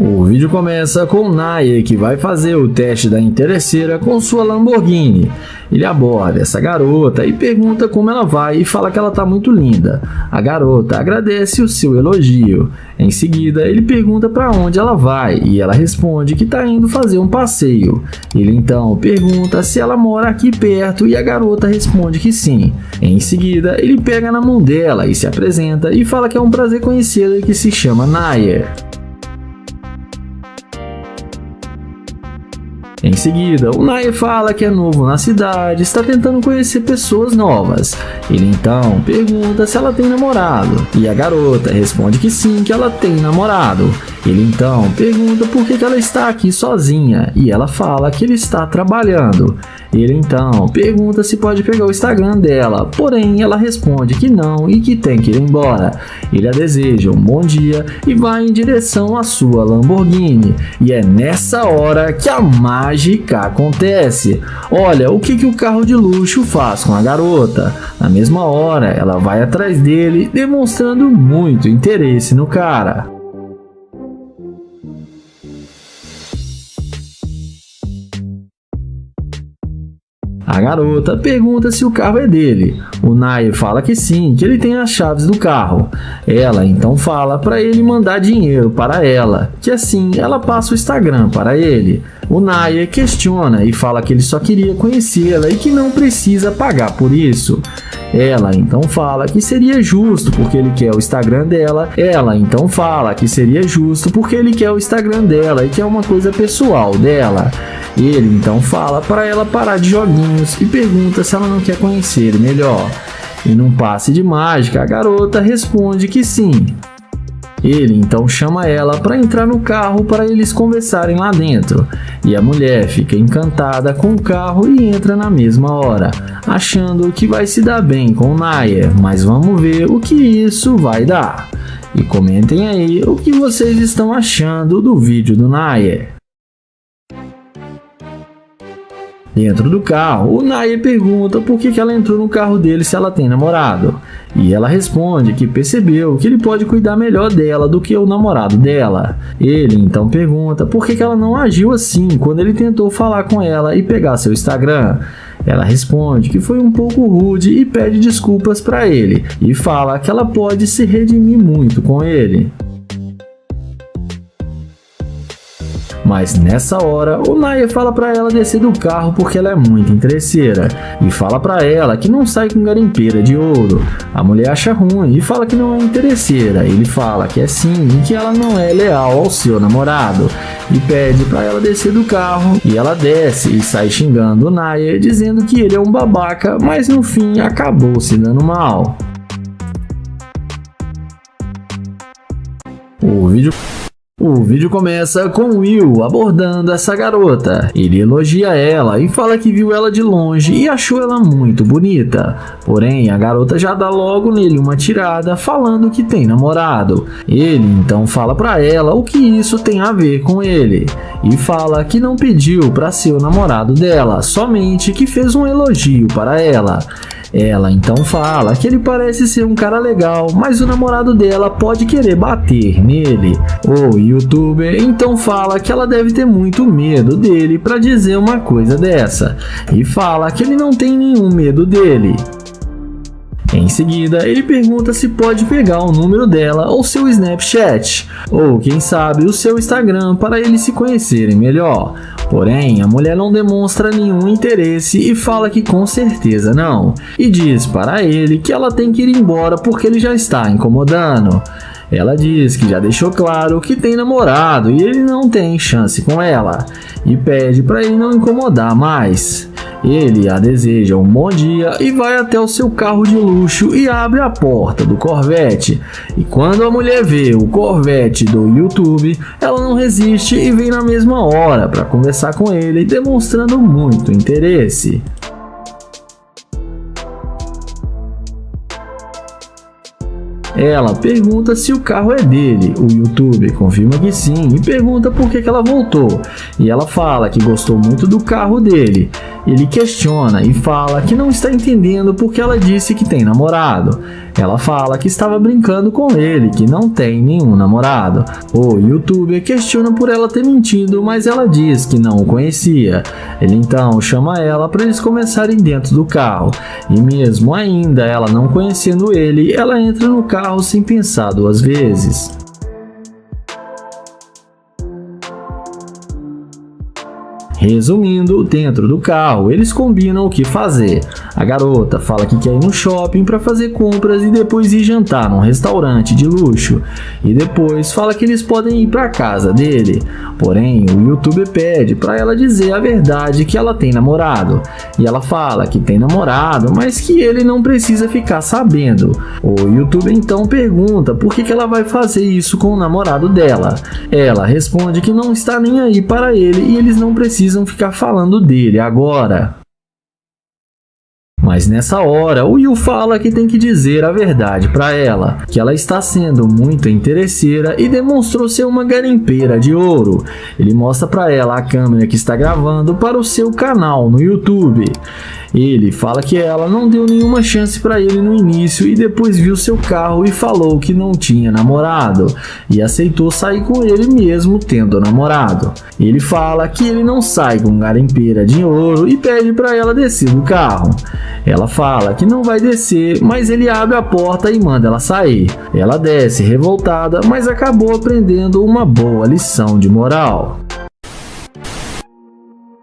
O vídeo começa com Nair, que vai fazer o teste da interesseira com sua Lamborghini. Ele aborda essa garota e pergunta como ela vai e fala que ela está muito linda. A garota agradece o seu elogio. Em seguida, ele pergunta para onde ela vai e ela responde que está indo fazer um passeio. Ele então pergunta se ela mora aqui perto e a garota responde que sim. Em seguida, ele pega na mão dela e se apresenta e fala que é um prazer conhecê-la e que se chama Nair. Em seguida, o Nair fala que é novo na cidade, está tentando conhecer pessoas novas. Ele então pergunta se ela tem namorado, e a garota responde que sim, que ela tem namorado. Ele então pergunta por que ela está aqui sozinha, e ela fala que ele está trabalhando. Ele então pergunta se pode pegar o Instagram dela, porém ela responde que não e que tem que ir embora. Ele a deseja um bom dia e vai em direção à sua Lamborghini. E é nessa hora que a mágica acontece. Olha o que o carro de luxo faz com a garota. Na mesma hora, ela vai atrás dele, demonstrando muito interesse no cara. A garota pergunta se o carro é dele. O Nair fala que sim, que ele tem as chaves do carro. Ela então fala para ele mandar dinheiro para ela, que assim ela passa o Instagram para ele. O Nair questiona e fala que ele só queria conhecê-la e que não precisa pagar por isso. Ela então fala que seria justo porque ele quer o Instagram dela. Ela então fala que seria justo porque ele quer o Instagram dela e que é uma coisa pessoal dela. Ele então fala para ela parar de joguinhos e pergunta se ela não quer conhecer ele melhor. E num passe de mágica, a garota responde que sim. Ele então chama ela para entrar no carro para eles conversarem lá dentro. E a mulher fica encantada com o carro e entra na mesma hora, achando que vai se dar bem com Nair, mas vamos ver o que isso vai dar. E comentem aí o que vocês estão achando do vídeo do Nair. Dentro do carro, o Nair pergunta por que ela entrou no carro dele se ela tem namorado. E ela responde que percebeu que ele pode cuidar melhor dela do que o namorado dela. Ele então pergunta por que ela não agiu assim quando ele tentou falar com ela e pegar seu Instagram. Ela responde que foi um pouco rude e pede desculpas para ele, e fala que ela pode se redimir muito com ele. Mas nessa hora, o Nair fala pra ela descer do carro porque ela é muito interesseira e fala pra ela que não sai com garimpeira de ouro. A mulher acha ruim e fala que não é interesseira. Ele fala que é sim e que ela não é leal ao seu namorado e pede pra ela descer do carro, e ela desce e sai xingando o Nair, dizendo que ele é um babaca, mas no fim acabou se dando mal. O vídeo começa com Will abordando essa garota. Ele elogia ela e fala que viu ela de longe e achou ela muito bonita. Porém, a garota já dá logo nele uma tirada falando que tem namorado. Ele então fala pra ela o que isso tem a ver com ele. E fala que não pediu pra ser o namorado dela, somente que fez um elogio para ela. Ela então fala que ele parece ser um cara legal, mas o namorado dela pode querer bater nele. O youtuber então fala que ela deve ter muito medo dele para dizer uma coisa dessa, e fala que ele não tem nenhum medo dele. Em seguida, ele pergunta se pode pegar o número dela ou seu Snapchat, ou quem sabe o seu Instagram para eles se conhecerem melhor. Porém, a mulher não demonstra nenhum interesse e fala que com certeza não, e diz para ele que ela tem que ir embora porque ele já está incomodando. Ela diz que já deixou claro que tem namorado e ele não tem chance com ela, e pede para ele não incomodar mais. Ele a deseja um bom dia e vai até o seu carro de luxo e abre a porta do Corvette. E quando a mulher vê o Corvette do YouTube, ela não resiste e vem na mesma hora para conversar com ele, demonstrando muito interesse. Ela pergunta se o carro é dele. O youtuber confirma que sim e pergunta por que ela voltou. E ela fala que gostou muito do carro dele. Ele questiona e fala que não está entendendo porque ela disse que tem namorado. Ela fala que estava brincando com ele, que não tem nenhum namorado. O youtuber questiona por ela ter mentido, mas ela diz que não o conhecia. Ele então chama ela para eles começarem dentro do carro. E mesmo ainda ela não conhecendo ele, ela entra no carro sem pensar duas vezes. Resumindo, dentro do carro, eles combinam o que fazer. A garota fala que quer ir no shopping para fazer compras e depois ir jantar num restaurante de luxo. E depois fala que eles podem ir para casa dele. Porém, o youtuber pede para ela dizer a verdade, que ela tem namorado. E ela fala que tem namorado, mas que ele não precisa ficar sabendo. O youtuber então pergunta por que ela vai fazer isso com o namorado dela. Ela responde que não está nem aí para ele e eles não precisam ficar falando dele agora. Mas nessa hora, o Will fala que tem que dizer a verdade para ela, que ela está sendo muito interesseira e demonstrou ser uma garimpeira de ouro. Ele mostra para ela a câmera que está gravando para o seu canal no YouTube. Ele fala que ela não deu nenhuma chance para ele no início e depois viu seu carro e falou que não tinha namorado e aceitou sair com ele mesmo tendo namorado. Ele fala que ele não sai com garimpeira de ouro e pede para ela descer do carro. Ela fala que não vai descer, mas ele abre a porta e manda ela sair. Ela desce revoltada, mas acabou aprendendo uma boa lição de moral.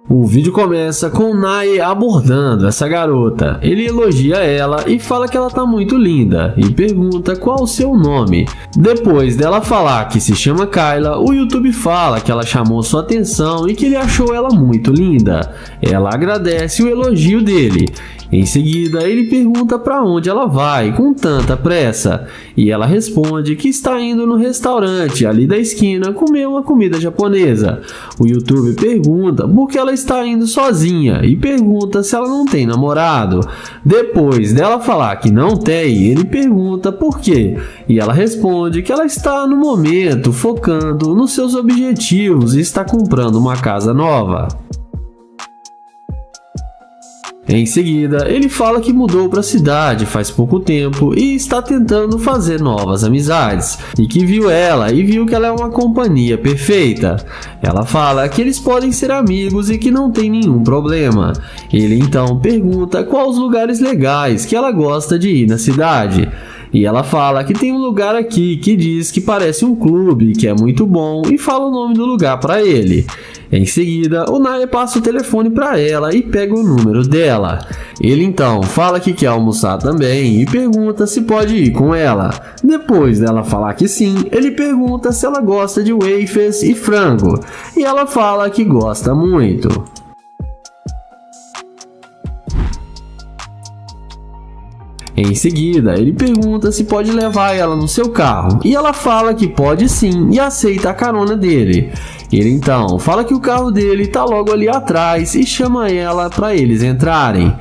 O vídeo começa com Nair abordando essa garota. Ele elogia ela e fala que ela tá muito linda e pergunta qual o seu nome. Depois dela falar que se chama Kyla, o YouTube fala que ela chamou sua atenção e que ele achou ela muito linda. Ela agradece o elogio dele Em seguida, ele pergunta para onde ela vai com tanta pressa, e ela responde que está indo no restaurante ali da esquina comer uma comida japonesa. O YouTube pergunta por que ela está indo sozinha e pergunta se ela não tem namorado. Depois dela falar que não tem, ele pergunta por quê, e ela responde que ela está no momento focando nos seus objetivos e está comprando uma casa nova. Em seguida, ele fala que mudou para a cidade faz pouco tempo e está tentando fazer novas amizades, e que viu ela e viu que ela é uma companhia perfeita. Ela fala que eles podem ser amigos e que não tem nenhum problema. Ele então pergunta quais os lugares legais que ela gosta de ir na cidade. E ela fala que tem um lugar aqui que diz que parece um clube, que é muito bom, e fala o nome do lugar para ele. Em seguida, o Nae passa o telefone para ela e pega o número dela. Ele então fala que quer almoçar também e pergunta se pode ir com ela. Depois dela falar que sim, ele pergunta se ela gosta de wafers e frango, e ela fala que gosta muito. Em seguida, ele pergunta se pode levar ela no seu carro, e ela fala que pode sim e aceita a carona dele. Ele então fala que o carro dele está logo ali atrás e chama ela para eles entrarem.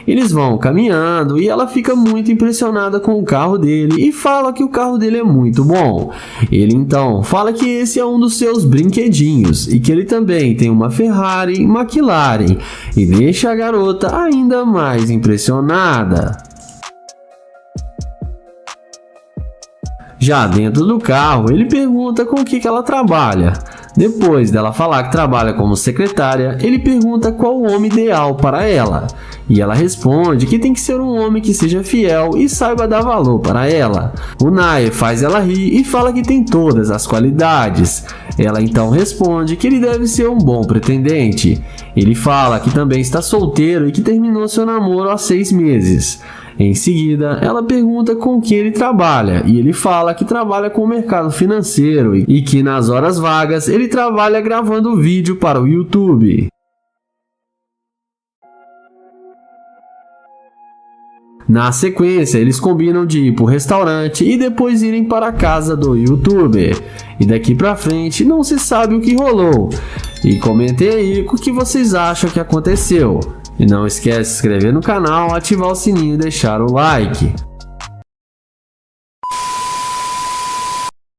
Eles vão caminhando e ela fica muito impressionada com o carro dele e fala que o carro dele é muito bom. Ele então fala que esse é um dos seus brinquedinhos e que ele também tem uma Ferrari McLaren, e deixa a garota ainda mais impressionada. Já dentro do carro, ele pergunta com o que ela trabalha. Depois dela falar que trabalha como secretária, ele pergunta qual o homem ideal para ela. E ela responde que tem que ser um homem que seja fiel e saiba dar valor para ela. O Nae faz ela rir e fala que tem todas as qualidades. Ela então responde que ele deve ser um bom pretendente. Ele fala que também está solteiro e que terminou seu namoro há 6 meses. Em seguida, ela pergunta com que ele trabalha, e ele fala que trabalha com o mercado financeiro e que nas horas vagas ele trabalha gravando vídeo para o YouTube. Na sequência, eles combinam de ir para o restaurante e depois irem para a casa do YouTuber. E daqui pra frente não se sabe o que rolou. E comentem aí o que vocês acham que aconteceu. E não esquece de se inscrever no canal, ativar o sininho e deixar o like.